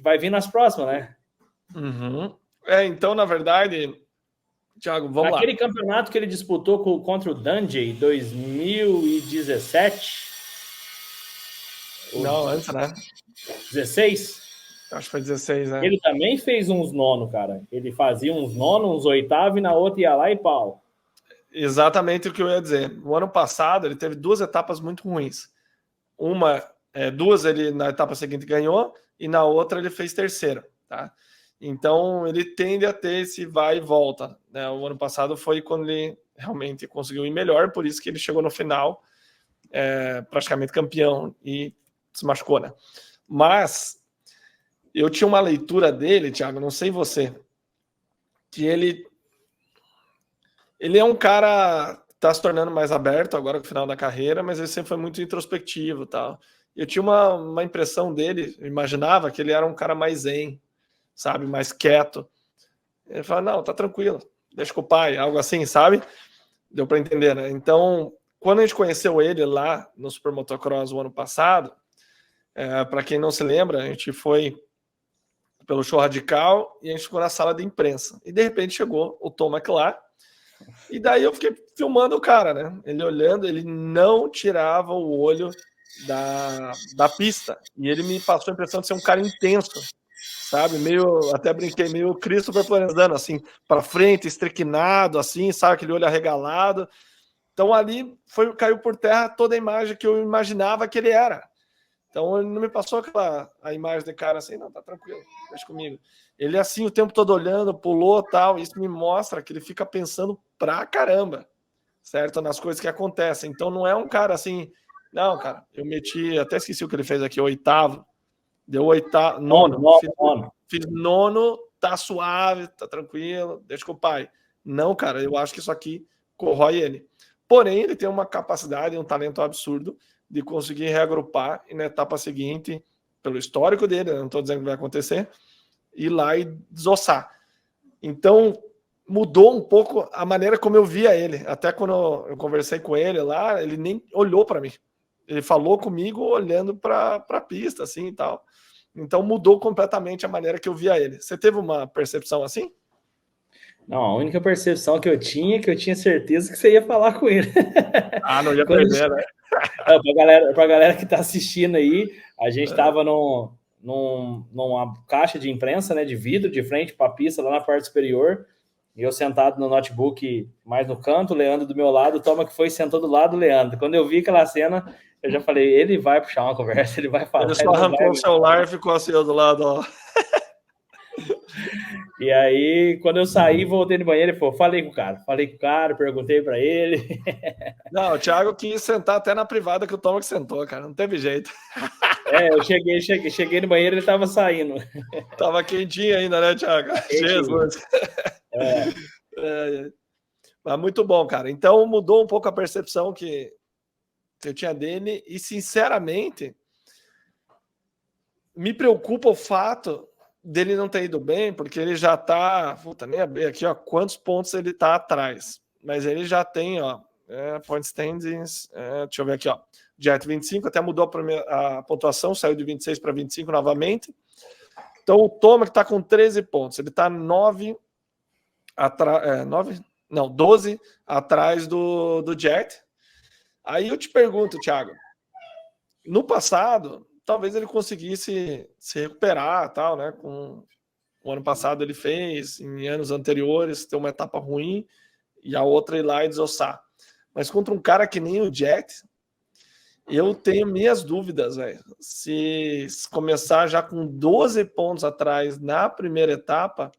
vai vir nas próximas, né? Uhum. Então, na verdade, Thiago, vamos lá. Aquele campeonato que ele disputou contra o Dungey em 2017. Não, antes, né? 16? Acho que foi 16, né? Ele também fez uns nono, cara. Ele fazia uns nono, uns oitavo e na outra ia lá e pau. Exatamente o que eu ia dizer. No ano passado, ele teve 2 etapas muito ruins. Duas ele na etapa seguinte ganhou e na outra ele fez terceira, tá? Então ele tende a ter esse vai e volta, né? O ano passado foi quando ele realmente conseguiu ir melhor, por isso que ele chegou no final praticamente campeão e se machucou, né? Mas eu tinha uma leitura dele, Thiago, não sei você, que ele é um cara que está se tornando mais aberto agora no final da carreira, mas ele sempre foi muito introspectivo e tal. Eu tinha uma impressão dele, eu imaginava que ele era um cara mais zen, sabe, mais quieto. Ele fala, não, tá tranquilo, deixa com o pai, algo assim, sabe? Deu para entender, né? Então, quando a gente conheceu ele lá no Super Motocross o ano passado, Para quem não se lembra, a gente foi pelo show radical e a gente ficou na sala de imprensa. E de repente chegou o Tom McLaren. E daí eu fiquei filmando o cara, né? Ele olhando, ele não tirava o olho da pista. E ele me passou a impressão de ser um cara intenso, sabe? Meio, até brinquei, meio Christopher Florenzano, assim, para frente, estrequinado, assim, sabe? Aquele olho arregalado. Então ali caiu por terra toda a imagem que eu imaginava que ele era. Então ele não me passou a imagem de cara assim, não, tá tranquilo, deixa comigo. Ele assim o tempo todo olhando, pulou tal, isso me mostra que ele fica pensando pra caramba, certo? Nas coisas que acontecem. Então não é um cara assim, não, cara, eu meti, até esqueci o que ele fez aqui, oitavo, deu oitavo, nono, fiz nono, tá suave, tá tranquilo, deixa com o pai. Não, cara, eu acho que isso aqui corrói ele. Porém, ele tem uma capacidade, um talento absurdo de conseguir reagrupar e na etapa seguinte, pelo histórico dele, não estou dizendo que vai acontecer, ir lá e desossar. Então, mudou um pouco a maneira como eu via ele. Até quando eu conversei com ele lá, ele nem olhou para mim. Ele falou comigo olhando para a pista, assim e tal. Então, mudou completamente a maneira que eu via ele. Você teve uma percepção assim? Não, a única percepção que eu tinha certeza que você ia falar com ele. Ah, não ia perder, né? Para a galera que está assistindo aí, a gente estava numa caixa de imprensa, né, de vidro, de frente para a pista, lá na parte superior, e eu sentado no notebook mais no canto, o Leandro do meu lado, o Toma que foi sentou do lado do Leandro. Quando eu vi aquela cena, eu já falei, ele vai puxar uma conversa, ele vai falar. Ele só arrancou o celular e ficou assim do lado, ó. E aí, quando eu saí, voltei no banheiro e falei, falei com o cara, perguntei para ele. Não, o Thiago quis sentar até na privada que o Toma que sentou, cara, não teve jeito. Eu cheguei no banheiro e ele tava saindo. Tava quentinho ainda, né, Thiago? Jesus. Mas muito bom, cara. Então mudou um pouco a percepção que eu tinha dele e, sinceramente, me preocupa o fato dele não ter ido bem, porque ele já tá, puta, nem abri aqui, ó, quantos pontos ele tá atrás. Mas ele já tem, ó, point standings, deixa eu ver aqui, ó, Jet 25, até mudou a pontuação, saiu de 26 para 25 novamente. Então o Toma que tá com 13 pontos, ele tá 12 atrás do Jet. Aí eu te pergunto, Thiago, no passado, talvez ele conseguisse se recuperar, tal, né? Com o ano passado ele fez, em anos anteriores, ter uma etapa ruim e a outra ir lá e desossar. Mas contra um cara que nem o Jet, eu tenho minhas dúvidas, velho. Se começar já com 12 pontos atrás na primeira etapa,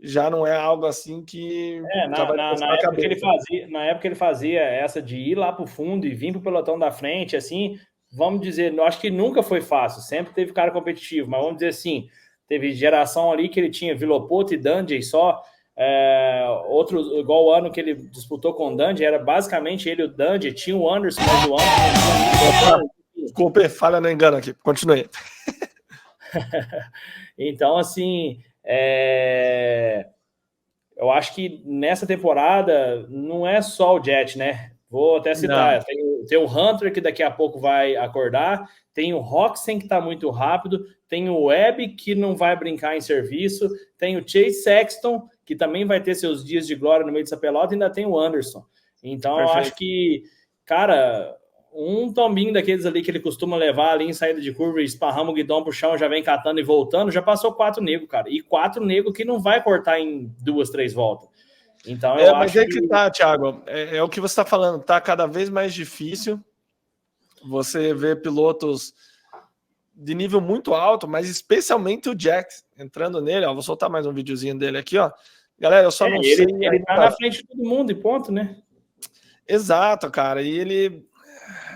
já não é algo assim que já vai na época que ele fazia essa de ir lá pro fundo e vir pro pelotão da frente, assim, vamos dizer, eu acho que nunca foi fácil, sempre teve cara competitivo, mas vamos dizer assim, teve geração ali que ele tinha Villopoto e Dungey só, outro, igual o ano que ele disputou com o Dungey, era basicamente ele e o Dungey, tinha o Anderson, mas o Anderson... Desculpa, falha no engano aqui, continue. Então, assim, eu acho que nessa temporada não é só o Jet, né? Vou até citar, tem o Hunter, que daqui a pouco vai acordar, tem o Roxen, que está muito rápido, tem o Webb, que não vai brincar em serviço, tem o Chase Sexton, que também vai ter seus dias de glória no meio dessa pelota, e ainda tem o Anderson. Então, Perfeito. Eu acho que, cara, um tombinho daqueles ali que ele costuma levar ali em saída de curva e esparrama o guidão pro chão, já vem catando e voltando, já passou 4 negros, cara. E 4 negros que não vai cortar em 2, 3 voltas. Então, eu mas acho que tá, Thiago. É o que você está falando, tá cada vez mais difícil. Você vê pilotos de nível muito alto, mas especialmente o Jack entrando nele. Ó, vou soltar mais um videozinho dele aqui, ó. Galera, eu só não sei. Ele tá na frente de todo mundo e ponto, né? Exato, cara. E ele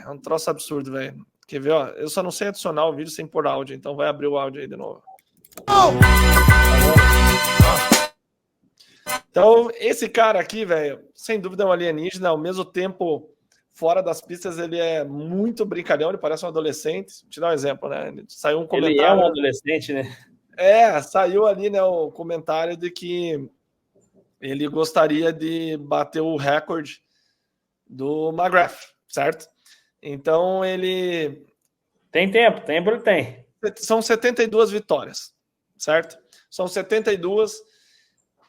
é um troço absurdo, velho. Quer ver, ó? Eu só não sei adicionar o vídeo sem pôr áudio, então vai abrir o áudio aí de novo. Então, esse cara aqui, velho, sem dúvida é um alienígena, ao mesmo tempo, fora das pistas, ele é muito brincalhão, ele parece um adolescente. Vou te dar um exemplo, né? Saiu um comentário... Ele é um adolescente, né? Saiu ali, né, o comentário de que ele gostaria de bater o recorde do McGrath, certo? Então, ele Tem tempo ele tem. São 72 vitórias, certo? São 72.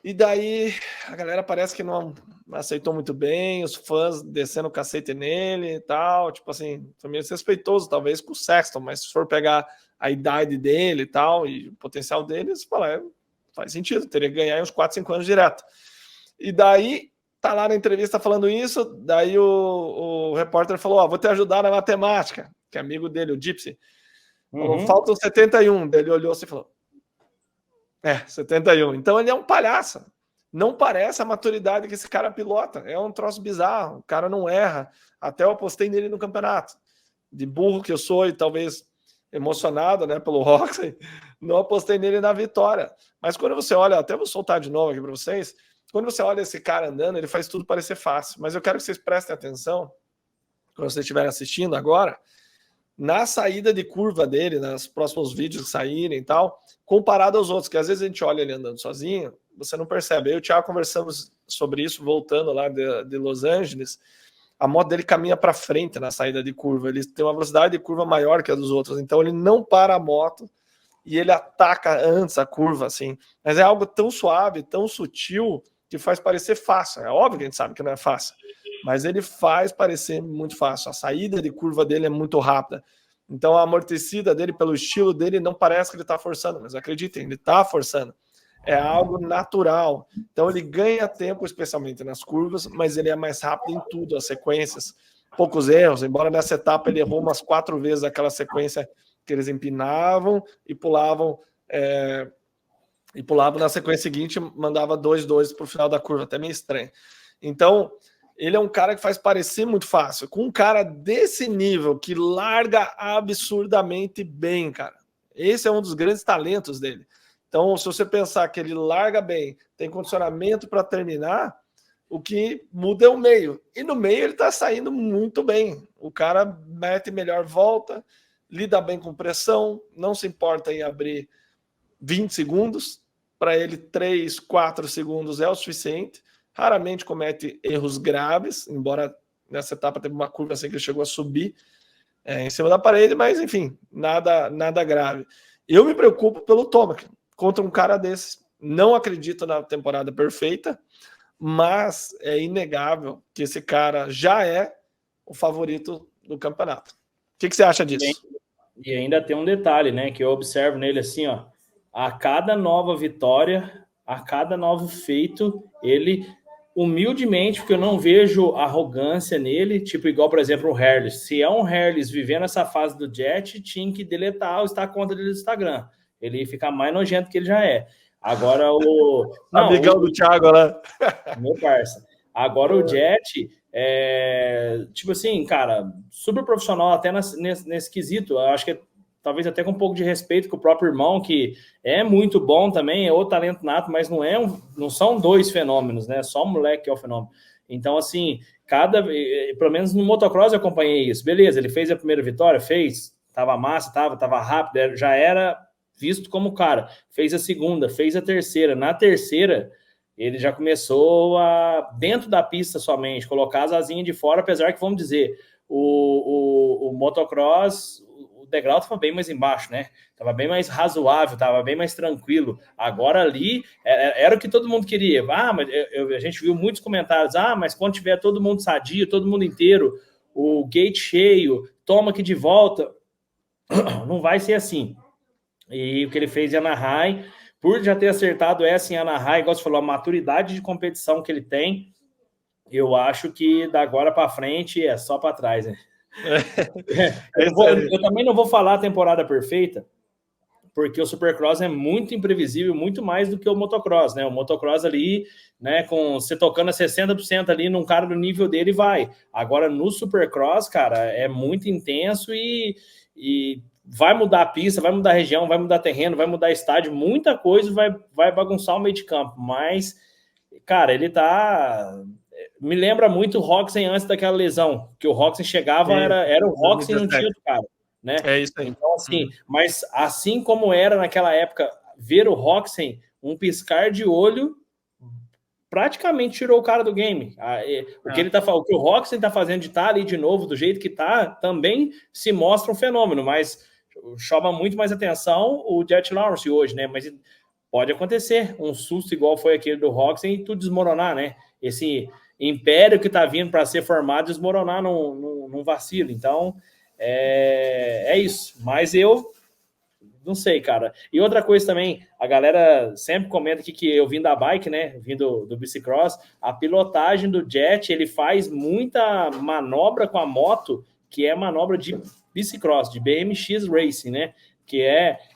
E daí a galera parece que não aceitou muito bem, os fãs descendo o cacete nele e tal. Tipo assim, foi meio desrespeitoso, talvez, com o Sexton, mas se for pegar a idade dele e tal, e o potencial dele, você fala, faz sentido, teria que ganhar uns 4, 5 anos direto. E daí, tá lá na entrevista falando isso, daí o repórter falou, vou te ajudar na matemática, que é amigo dele, o Gypsy. Falou, faltam 71. Daí ele olhou assim e falou, 71. Então ele é um palhaço. Não parece a maturidade que esse cara pilota. É um troço bizarro. O cara não erra. Até eu apostei nele no campeonato. De burro que eu sou e talvez emocionado, né, pelo Roxy, não apostei nele na vitória. Mas quando você olha, até vou soltar de novo aqui para vocês, quando você olha esse cara andando, ele faz tudo parecer fácil. Mas eu quero que vocês prestem atenção, quando vocês estiverem assistindo agora, na saída de curva dele, nos próximos vídeos que saírem e tal, comparado aos outros, que às vezes a gente olha ele andando sozinho, você não percebe. Eu e o Thiago conversamos sobre isso, voltando lá de Los Angeles, a moto dele caminha para frente na saída de curva, ele tem uma velocidade de curva maior que a dos outros, então ele não para a moto e ele ataca antes a curva, assim, mas é algo tão suave, tão sutil, que faz parecer fácil. É óbvio que a gente sabe que não é fácil, mas ele faz parecer muito fácil. A saída de curva dele é muito rápida. Então a amortecida dele, pelo estilo dele, não parece que ele está forçando, mas acreditem, ele está forçando. É algo natural. Então ele ganha tempo, especialmente nas curvas, mas ele é mais rápido em tudo, as sequências. Poucos erros, embora nessa etapa ele errou umas 4 vezes aquela sequência que eles empinavam e pulavam na sequência seguinte, mandava 2-2 para o final da curva, até meio estranho. Então, ele é um cara que faz parecer muito fácil. Com um cara desse nível, que larga absurdamente bem, cara. Esse é um dos grandes talentos dele. Então, se você pensar que ele larga bem, tem condicionamento para terminar, o que muda é o meio. E no meio ele está saindo muito bem. O cara mete melhor volta, lida bem com pressão, não se importa em abrir 20 segundos. Para ele, 3, 4 segundos é o suficiente. Raramente comete erros graves, embora nessa etapa teve uma curva assim que ele chegou a subir em cima da parede, mas enfim, nada grave. Eu me preocupo pelo Tomac contra um cara desses. Não acredito na temporada perfeita, mas é inegável que esse cara já é o favorito do campeonato. O que você acha disso? E ainda tem um detalhe, né, que eu observo nele assim, ó, a cada nova vitória, a cada novo feito, ele humildemente, porque eu não vejo arrogância nele, tipo igual, por exemplo, o Harris. Se é um Harris vivendo essa fase do Jet, tinha que deletar a conta dele do Instagram. Ele ia ficar mais nojento que ele já é. Agora o... Não, amigão do Thiago, né? Meu parça. Agora o Jet, tipo assim, cara, super profissional até nesse quesito. Eu acho que talvez até com um pouco de respeito com o próprio irmão, que é muito bom também, é outro talento nato, mas não são dois fenômenos, né? Só o moleque que é o fenômeno. Então, assim, pelo menos no motocross eu acompanhei isso. Beleza, ele fez a primeira vitória, tava massa, tava rápido, já era visto como cara. Fez a segunda, fez a terceira. Na terceira, ele já começou dentro da pista somente, colocar as asinhas de fora, apesar que, vamos dizer, o motocross, o degrau estava bem mais embaixo, né? Estava bem mais razoável, estava bem mais tranquilo. Agora ali, era o que todo mundo queria. Mas a gente viu muitos comentários, mas quando tiver todo mundo sadio, todo mundo inteiro, o gate cheio, toma aqui de volta. Não vai ser assim. E o que ele fez em Anaheim, por já ter acertado essa em Anaheim, igual você falou, a maturidade de competição que ele tem, eu acho que da agora para frente é só para trás, né? Eu também não vou falar a temporada perfeita, porque o Supercross é muito imprevisível, muito mais do que o motocross, né? O motocross ali, né, com você tocando a 60% ali num cara do nível dele, vai. Agora no Supercross, cara, é muito intenso e vai mudar a pista, vai mudar a região, vai mudar terreno, vai mudar estádio, muita coisa vai bagunçar o meio de campo, mas, cara, ele me lembra muito o Roxen antes daquela lesão, que o Roxen chegava, era o Roxen e não tinha outro cara, né? É isso aí. Então, assim, mas assim como era naquela época, ver o Roxen, um piscar de olho praticamente tirou o cara do game. O que o Roxen tá fazendo de estar ali de novo, do jeito que tá, também se mostra um fenômeno, mas chama muito mais atenção o Jet Lawrence hoje, né? Mas pode acontecer um susto igual foi aquele do Roxen e tudo desmoronar, né? Esse império que tá vindo para ser formado desmoronar num vacilo. Então, é isso. Mas eu não sei, cara. E outra coisa também, a galera sempre comenta aqui que eu vim da bike, né? Vim do bicicross. A pilotagem do Jet, ele faz muita manobra com a moto, que é manobra de bicicross, de BMX Racing, né? Que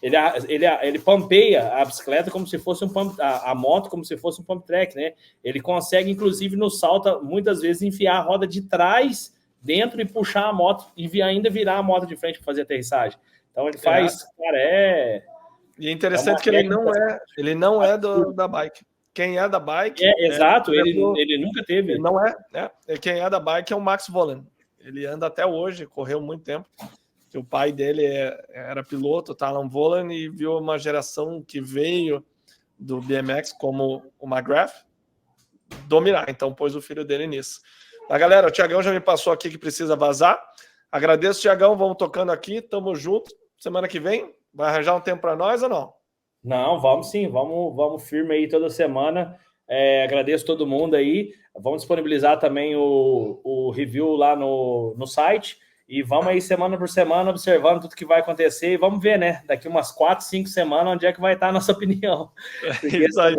ele pampeia a bicicleta como se fosse a moto como se fosse um pump track, né? Ele consegue, inclusive, no salto, muitas vezes, enfiar a roda de trás dentro e puxar a moto e ainda virar a moto de frente para fazer aterrissagem. Então ele faz, cara, E é interessante que ele não é da bike. Quem é da bike... exato, ele nunca teve. Ele não quem é da bike é o Max Vohland. Ele anda até hoje, correu muito tempo. Que o pai dele era piloto, tá, Alan Vohland, e viu uma geração que veio do BMX, como o McGrath, dominar. Então pôs o filho dele nisso. Tá, galera, o Thiagão já me passou aqui que precisa vazar. Agradeço, Thiagão, vamos tocando aqui, tamo junto. Semana que vem, vai arranjar um tempo para nós ou não? Não, vamos sim, vamos firme aí toda semana. Agradeço todo mundo aí. Vamos disponibilizar também o review lá no site. E vamos aí semana por semana observando tudo que vai acontecer. E vamos ver, né? Daqui umas 4, 5 semanas, onde é que vai estar a nossa opinião. Porque Isso aí.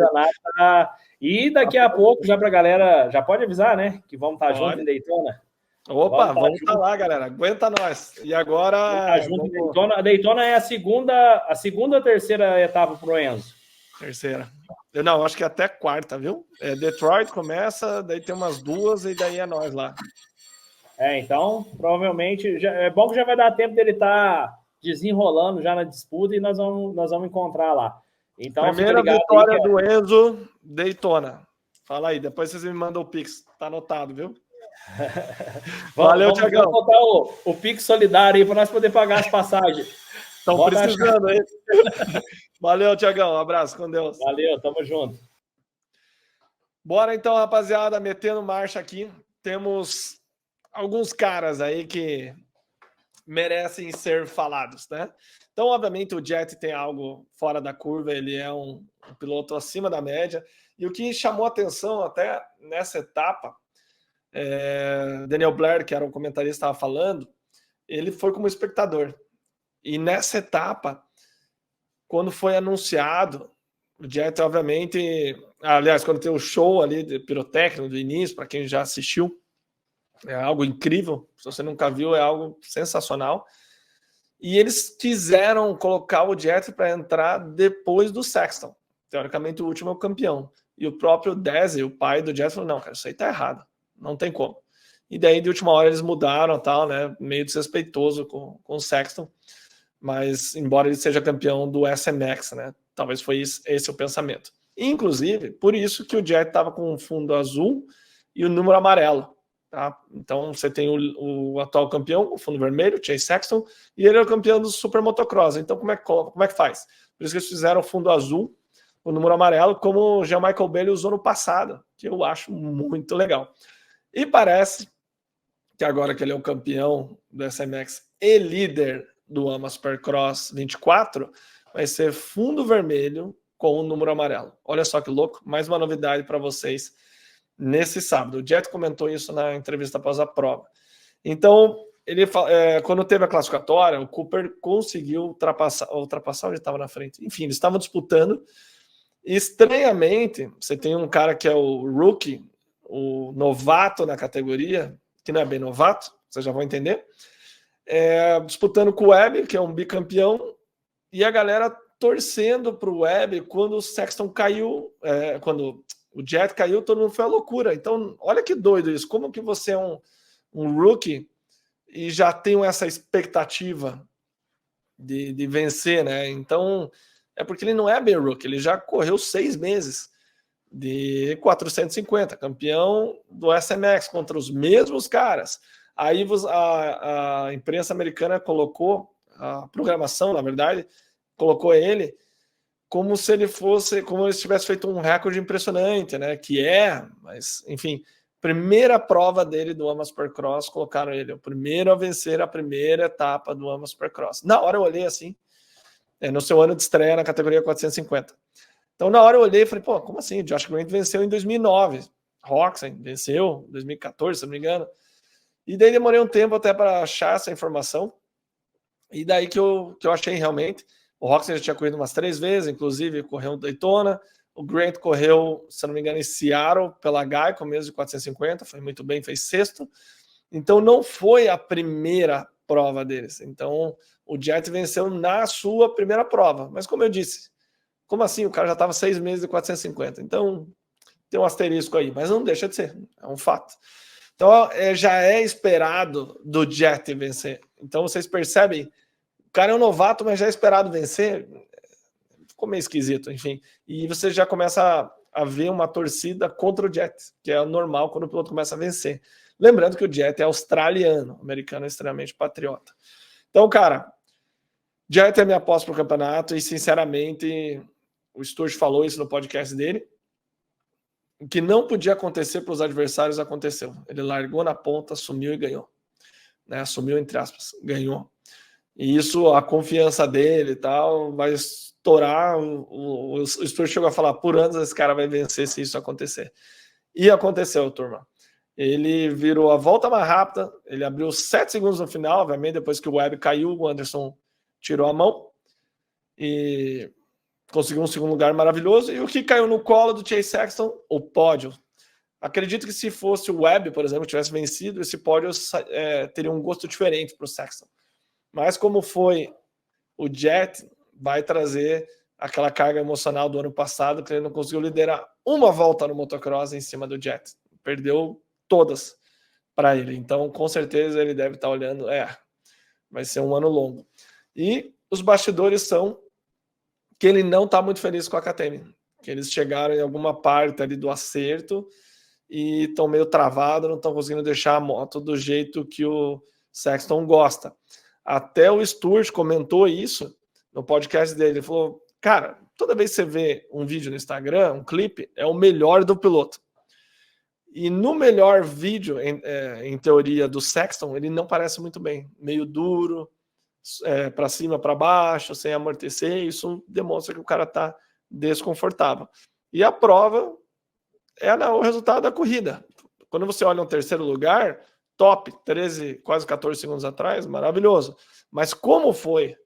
E daqui a pouco, já para a galera, já pode avisar, né? Que vamos estar juntos em Daytona. Opa, vamos estar lá, galera. Aguenta nós. E agora... Daytona é a segunda ou terceira etapa pro Enzo? Terceira. Eu não, acho que até quarta, viu? Detroit começa, daí tem umas 2 e daí é nós lá. Então, provavelmente, é bom que já vai dar tempo dele estar desenrolando já na disputa e nós vamos encontrar lá. Então, primeira vitória do Enzo, Daytona. Fala aí, depois vocês me mandam o Pix. Tá anotado, viu? Valeu, Thiagão. Vamos botar o Pix solidário aí para nós poder pagar as passagens. Estão precisando aí. Valeu, Thiagão. Um abraço, com Deus. Valeu, tamo junto. Bora então, rapaziada, metendo marcha aqui. Temos alguns caras aí que merecem ser falados, né? Então, obviamente, o Jet tem algo fora da curva, ele é um piloto acima da média. E o que chamou atenção até nessa etapa, Daniel Blair, que era um comentarista, estava falando, ele foi como espectador. E nessa etapa, quando foi anunciado, o Jet, obviamente, aliás, quando tem o show ali de pirotécnico do início, para quem já assistiu, é algo incrível. Se você nunca viu, é algo sensacional. E eles quiseram colocar o Jet para entrar depois do Sexton. Teoricamente, o último é o campeão. E o próprio Desi, o pai do Jet, falou: não, cara, isso aí tá errado. Não tem como. E daí, de última hora, eles mudaram, tal, né? Meio desrespeitoso com o Sexton. Mas, embora ele seja campeão do SMX, né? Talvez foi esse o pensamento. Inclusive, por isso que o Jet estava com um fundo azul e o número amarelo. Tá? Então, você tem o atual campeão, o fundo vermelho, o Chase Sexton, e ele é o campeão do Super Motocross. Então, como é que faz? Por isso que eles fizeram o fundo azul, o número amarelo, como o Jean-Michel Bailey usou no passado, que eu acho muito legal. E parece que agora que ele é o campeão do SMX e líder do AMA Supercross 24, vai ser fundo vermelho com o número amarelo. Olha só que louco, mais uma novidade para vocês nesse sábado. O Jet comentou isso na entrevista após a prova. Então, ele quando teve a classificatória, o Cooper conseguiu ultrapassar onde estava na frente. Enfim, eles estavam disputando. Estranhamente, você tem um cara que é o rookie, o novato na categoria, que não é bem novato, vocês já vão entender, disputando com o Webb, que é um bicampeão, e a galera torcendo para o Webb quando o Sexton caiu, quando o Jet caiu, todo mundo foi a loucura. Então, olha que doido isso. Como que você é um rookie e já tem essa expectativa de vencer, né? Então, é porque ele não é bem rookie. Ele já correu 6 meses de 450, campeão do SMX contra os mesmos caras. Aí a imprensa americana colocou, a programação, na verdade, colocou ele como se ele tivesse feito um recorde impressionante, né? Mas enfim, primeira prova dele do AMA Supercross, colocaram ele o primeiro a vencer a primeira etapa do AMA Supercross. Na hora eu olhei assim, no seu ano de estreia na categoria 450. Então na hora eu olhei e falei, pô, como assim? O Josh Grant venceu em 2009, Roczen venceu em 2014, se não me engano. E daí demorei um tempo até para achar essa informação. E daí que eu achei realmente. O Roczen já tinha corrido umas 3 vezes, inclusive correu um Daytona. O Grant correu, se não me engano, em Seattle, pela Geico, mesmo de 450, foi muito bem, fez sexto. Então não foi a primeira prova deles. Então o Jet venceu na sua primeira prova. Mas como eu disse, como assim? O cara já estava 6 meses de 450. Então tem um asterisco aí, mas não deixa de ser, é um fato. Então já é esperado do Jet vencer. Então vocês percebem, o cara é um novato, mas já é esperado vencer. Ficou meio esquisito, enfim. E você já começa a ver uma torcida contra o Jet, que é normal quando o piloto começa a vencer. Lembrando que o Jet é australiano, o americano é extremamente patriota. Então, cara, Jet é minha aposta para o campeonato e, sinceramente, o Sturge falou isso no podcast dele. O que não podia acontecer para os adversários aconteceu. Ele largou na ponta, sumiu e ganhou. Né? Assumiu, entre aspas, ganhou. E isso, a confiança dele e tal, vai estourar. O Sturge chegou a falar, por anos esse cara vai vencer se isso acontecer. E aconteceu, turma. Ele virou a volta mais rápida, ele abriu 7 segundos no final, obviamente, depois que o Webb caiu, o Anderson tirou a mão e conseguiu um segundo lugar maravilhoso. E o que caiu no colo do Chase Sexton? O pódio. Acredito que se fosse o Webb, por exemplo, tivesse vencido, esse pódio teria um gosto diferente para o Sexton. Mas como foi o Jet, vai trazer aquela carga emocional do ano passado, que ele não conseguiu liderar uma volta no motocross em cima do Jet. Perdeu todas para ele. Então, com certeza, ele deve estar olhando, vai ser um ano longo. E os bastidores são que ele não está muito feliz com a KTM, que eles chegaram em alguma parte ali do acerto e estão meio travados, não estão conseguindo deixar a moto do jeito que o Sexton gosta. Até o Sturge comentou isso no podcast dele. Ele falou, cara, toda vez que você vê um vídeo no Instagram, um clipe, é o melhor do piloto. E no melhor vídeo, em teoria, do Sexton, ele não parece muito bem. Meio duro, para cima, para baixo, sem amortecer. Isso demonstra que o cara está desconfortável. E a prova o resultado da corrida. Quando você olha um terceiro lugar, top, 13, quase 14 segundos atrás, maravilhoso. Mas como foi,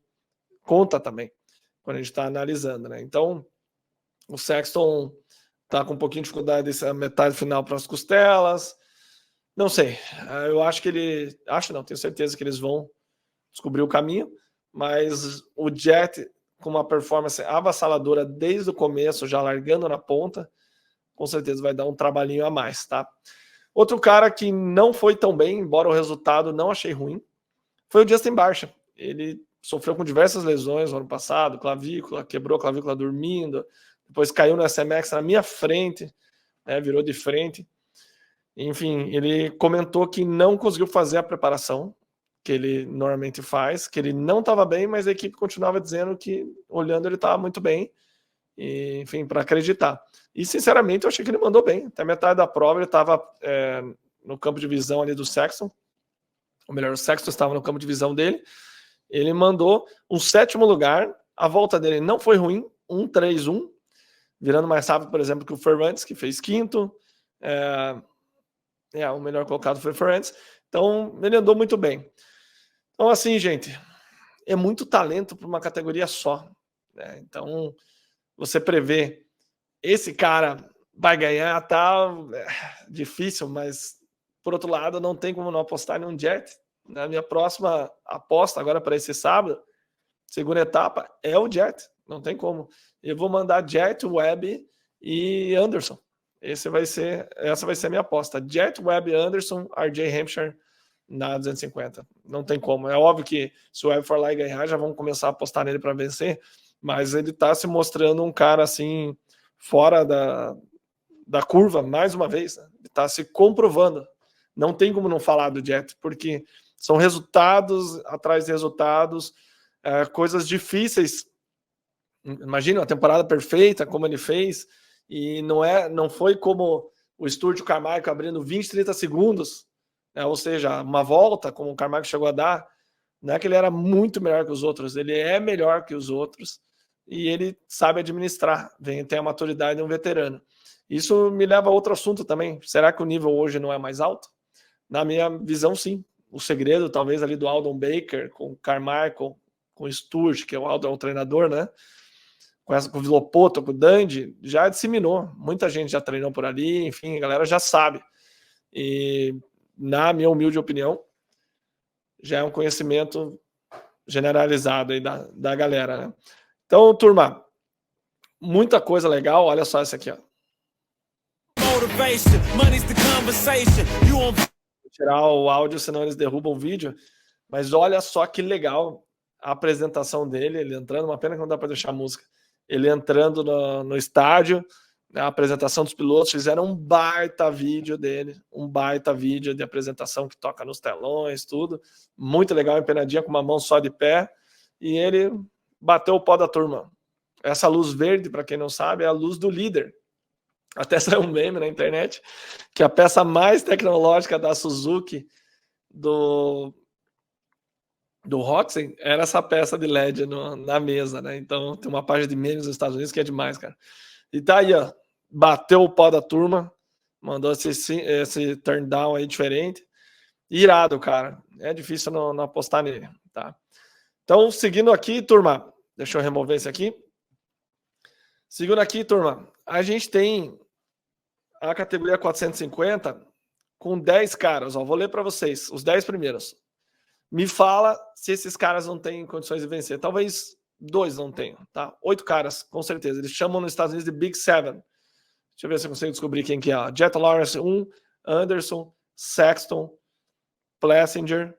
conta também, quando a gente está analisando, né? Então, o Sexton tá com um pouquinho de dificuldade dessa metade final para as costelas. Não sei. Eu acho que tenho certeza que eles vão descobrir o caminho, mas o Jet, com uma performance avassaladora desde o começo, já largando na ponta, com certeza vai dar um trabalhinho a mais, tá? Outro cara que não foi tão bem, embora o resultado não achei ruim, foi o Justin Barcia. Ele sofreu com diversas lesões no ano passado, clavícula, quebrou a clavícula dormindo, depois caiu no SMX na minha frente, né, virou de frente. Enfim, ele comentou que não conseguiu fazer a preparação que ele normalmente faz, que ele não estava bem, mas a equipe continuava dizendo que, olhando, ele estava muito bem, e, enfim, para acreditar. E, sinceramente, eu achei que ele mandou bem. Até metade da prova ele estava no campo de visão ali do Sexton, ou melhor, o Sexton estava no campo de visão dele. Ele mandou um 7º lugar, a volta dele não foi ruim, 1:31, virando mais rápido, por exemplo, que o Ferrantes, que fez 5º. O melhor colocado foi o Ferrantes. Então, ele andou muito bem. Então, assim, gente, é muito talento para uma categoria só, né? Então, você prevê esse cara vai ganhar, tá difícil, mas, por outro lado, não tem como não apostar em um Jet. Na minha próxima aposta, agora para esse sábado, segunda etapa, é o Jet. Não tem como. Eu vou mandar Jet, Webb e Anderson. Essa vai ser a minha aposta. Jet, Webb, Anderson, RJ Hampshire na 250. Não tem como. É óbvio que se o Webb for lá e ganhar, já vamos começar a apostar nele para vencer, mas ele está se mostrando um cara assim, fora da curva, mais uma vez. Né? Ele está se comprovando. Não tem como não falar do Jet, porque são resultados atrás de resultados, coisas difíceis Imagina uma temporada perfeita, como ele fez, e não foi como o Sturge Carmichael abrindo 20, 30 segundos, né? Ou seja, uma volta, como o Carmichael chegou a dar. Não é que ele era muito melhor que os outros, ele é melhor que os outros e ele sabe administrar, tem a maturidade de um veterano. Isso me leva a outro assunto também. Será que o nível hoje não é mais alto? Na minha visão, sim. O segredo, talvez, ali do Aldon Baker, com o Carmichael, com o Sturge, que é o Aldon, é o treinador, né? Com o Villopoto, com o Dandy, já disseminou. Muita gente já treinou por ali, enfim, a galera já sabe. E, na minha humilde opinião, já é um conhecimento generalizado aí da galera, né? Então, turma, muita coisa legal. Olha só essa aqui, ó. Vou tirar o áudio, senão eles derrubam o vídeo. Mas olha só que legal a apresentação dele, ele entrando, uma pena que não dá para deixar a música. Ele entrando no estádio, né, a apresentação dos pilotos, fizeram um baita vídeo dele, um baita vídeo de apresentação que toca nos telões, tudo. Muito legal, empenadinha com uma mão só de pé. E ele bateu o pó da turma. Essa luz verde, para quem não sabe, é a luz do líder. Até saiu um meme na internet que a peça mais tecnológica da Suzuki do Roxen era essa peça de LED na mesa, né? Então tem uma página de memes nos Estados Unidos que é demais, cara. E tá aí, ó. Bateu o pó da turma, mandou esse turn down aí diferente. Irado, cara. É difícil não apostar nele, tá? Então, seguindo aqui, turma. Deixa eu remover esse aqui. Seguindo aqui, turma. A gente tem a categoria 450 com 10 caras. Ó, vou ler para vocês, os 10 primeiros. Me fala se esses caras não têm condições de vencer. Talvez 2 não tenham, tá? 8 caras, com certeza. Eles chamam nos Estados Unidos de Big Seven. Deixa eu ver se eu consigo descobrir quem que é. Jet Lawrence, 1, Anderson, Sexton, Plessinger,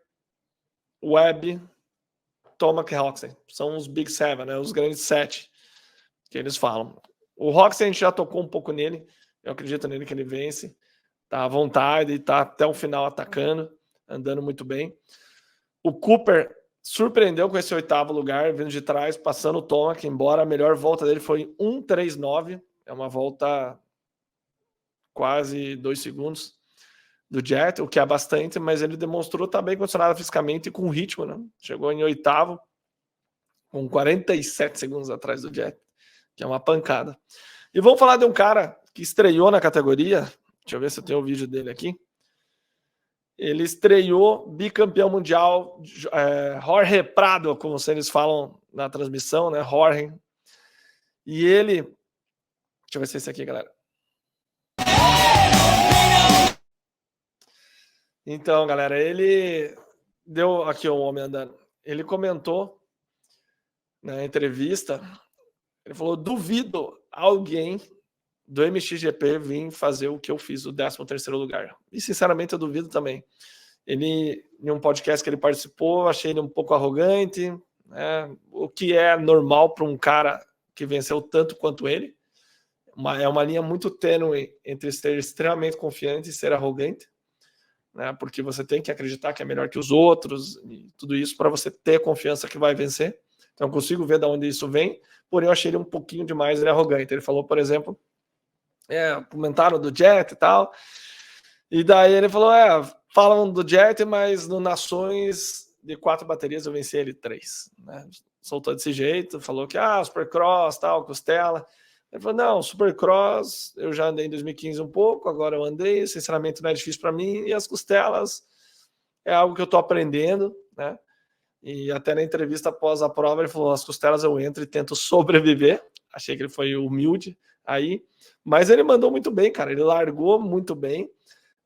Webb, Tomac e Roxen. São os Big Seven, né? Os grandes 7 que eles falam. O Roxen a gente já tocou um pouco nele. Eu acredito nele que ele vence. Tá à vontade e tá até o final atacando, andando muito bem. O Cooper surpreendeu com esse 8º lugar, vindo de trás, passando o Tomac, embora a melhor volta dele foi 1:39. É uma volta quase 2 segundos do Jet, o que é bastante, mas ele demonstrou estar bem condicionado fisicamente e com ritmo, né? Chegou em 8º, com 47 segundos atrás do Jet, que é uma pancada. E vamos falar de um cara que estreou na categoria. Deixa eu ver se eu tenho o vídeo dele aqui. Ele estreou bicampeão mundial, Jorge Prado, como eles falam na transmissão, né? Jorge. E ele... Deixa eu ver se é esse aqui, galera. Então, galera, ele deu... Aqui o homem andando. Ele comentou na entrevista, ele falou, duvido alguém do MXGP vir fazer o que eu fiz, o 13º lugar. E, sinceramente, eu duvido também. Ele, em um podcast que ele participou, achei ele um pouco arrogante, né? O que é normal para um cara que venceu tanto quanto ele. É uma linha muito tênue entre ser extremamente confiante e ser arrogante, né? Porque você tem que acreditar que é melhor que os outros e tudo isso para você ter confiança que vai vencer. Então, eu consigo ver de onde isso vem, porém eu achei ele um pouquinho demais arrogante. Ele falou, por exemplo, comentaram do Jet e tal, e daí ele falou, falam do Jet, mas no Nações de 4 baterias eu venci ele 3, né? Soltou desse jeito, falou que Supercross, tal, costela. Ele falou, não, Supercross eu já andei em 2015 um pouco, agora eu andei, sinceramente não é difícil para mim, e as costelas é algo que eu tô aprendendo, né? E até na entrevista após a prova ele falou, as costelas eu entro e tento sobreviver. Achei que ele foi humilde aí, mas ele mandou muito bem, cara, ele largou muito bem,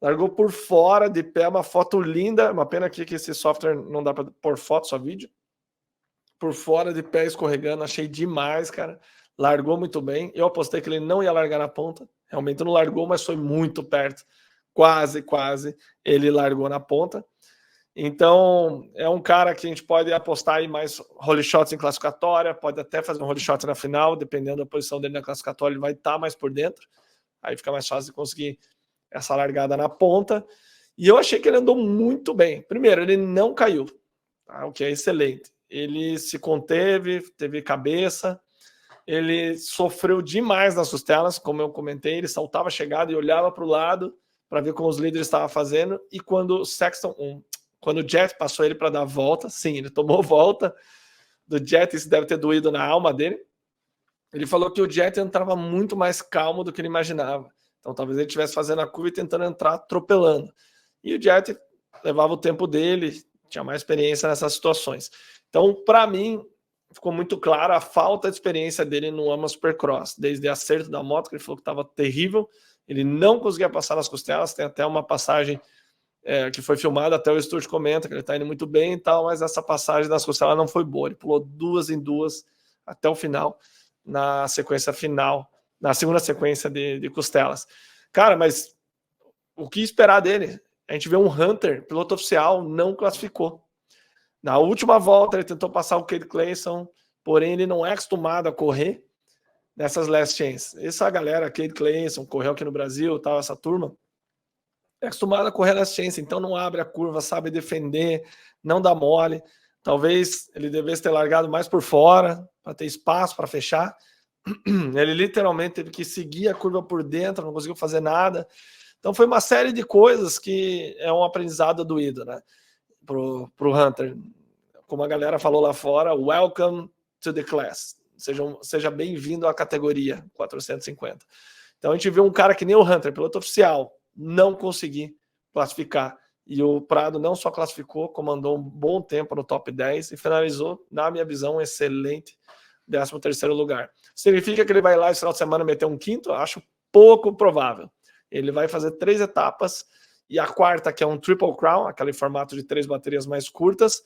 largou por fora de pé, uma foto linda, uma pena aqui que esse software não dá para pôr foto, só vídeo, por fora de pé escorregando, achei demais, cara, largou muito bem, eu apostei que ele não ia largar na ponta, realmente não largou, mas foi muito perto, quase, ele largou na ponta. Então, é um cara que a gente pode apostar em mais holy shots em classificatória, pode até fazer um holy shot na final, dependendo da posição dele na classificatória, ele vai estar mais por dentro, aí fica mais fácil de conseguir essa largada na ponta. E eu achei que ele andou muito bem. Primeiro, ele não caiu, tá? O que é excelente. Ele se conteve, teve cabeça, ele sofreu demais nas costelas, como eu comentei, ele saltava a chegada e olhava para o lado para ver como os líderes estavam fazendo, e quando o Jet passou ele para dar a volta, sim, ele tomou volta do Jet, isso deve ter doído na alma dele. Ele falou que o Jet entrava muito mais calmo do que ele imaginava. Então talvez ele estivesse fazendo a curva e tentando entrar atropelando. E o Jet levava o tempo dele, tinha mais experiência nessas situações. Então, para mim, ficou muito claro a falta de experiência dele no AMA Supercross. Desde o acerto da moto, que ele falou que estava terrível, ele não conseguia passar nas costelas, tem até uma passagem que foi filmada, até o estúdio comenta que ele está indo muito bem e tal, mas essa passagem das costelas não foi boa. Ele pulou 2 em 2 até o final, na sequência final, na segunda sequência de costelas. Cara, mas o que esperar dele? A gente vê um Hunter, piloto oficial, não classificou. Na última volta ele tentou passar o Cade Clason, porém ele não é acostumado a correr nessas last chance. Essa galera, Cade Clason, correu aqui no Brasil, tal, essa turma, é acostumada a correr last chance, então não abre a curva, sabe defender, não dá mole. Talvez ele devesse ter largado mais por fora, para ter espaço para fechar. Ele literalmente teve que seguir a curva por dentro, não conseguiu fazer nada. Então foi uma série de coisas que é um aprendizado doído, né? Pro Hunter. Como a galera falou lá fora, welcome to the class. Seja bem-vindo à categoria 450. Então a gente vê um cara que nem o Hunter, piloto oficial, não conseguir classificar. E o Prado não só classificou, comandou um bom tempo no top 10 e finalizou, na minha visão, um excelente 13º lugar. Significa que ele vai lá esse final de semana meter um quinto? Acho pouco provável. Ele vai fazer 3 etapas e a quarta, que é um Triple Crown, aquele formato de 3 baterias mais curtas,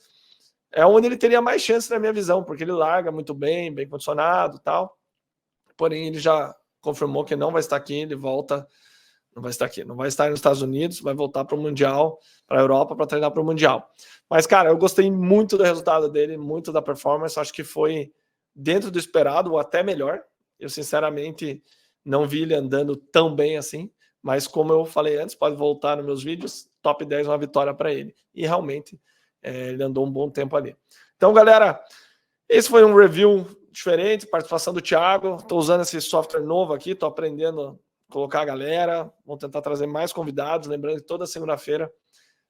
é onde ele teria mais chance na minha visão, porque ele larga muito bem, bem condicionado e tal. Porém, ele já confirmou que não vai estar aqui, ele volta, não vai estar aqui, não vai estar nos Estados Unidos, vai voltar para o Mundial, para a Europa, para treinar para o Mundial. Mas, cara, eu gostei muito do resultado dele, muito da performance, acho que foi dentro do esperado, ou até melhor. Eu, sinceramente, não vi ele andando tão bem assim, mas como eu falei antes, pode voltar nos meus vídeos, top 10 uma vitória para ele. E realmente, ele andou um bom tempo ali. Então, galera, esse foi um review diferente, participação do Thiago. Estou usando esse software novo aqui, estou aprendendo a colocar a galera. Vou tentar trazer mais convidados. Lembrando que toda segunda-feira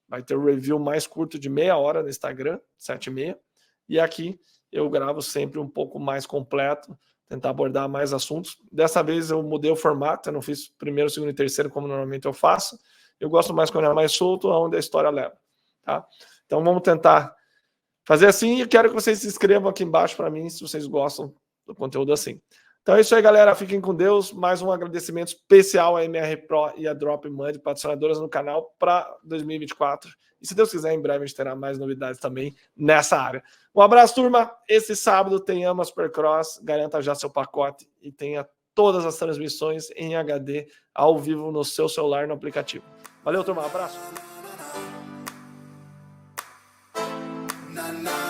vai ter um review mais curto de meia hora no Instagram, 7h30. E aqui eu gravo sempre um pouco mais completo, tentar abordar mais assuntos. Dessa vez eu mudei o formato, eu não fiz primeiro, segundo e terceiro como normalmente eu faço. Eu gosto mais quando é mais solto, aonde a história leva. Tá? Então vamos tentar fazer assim, e quero que vocês se inscrevam aqui embaixo para mim, se vocês gostam do conteúdo assim. Então é isso aí, galera. Fiquem com Deus. Mais um agradecimento especial à MR Pro e à Drop Money, patrocinadoras no canal, para 2024. E se Deus quiser, em breve a gente terá mais novidades também nessa área. Um abraço, turma. Esse sábado tem AMA Supercross. Garanta já seu pacote e tenha todas as transmissões em HD ao vivo no seu celular, no aplicativo. Valeu, turma. Um abraço. Na, na.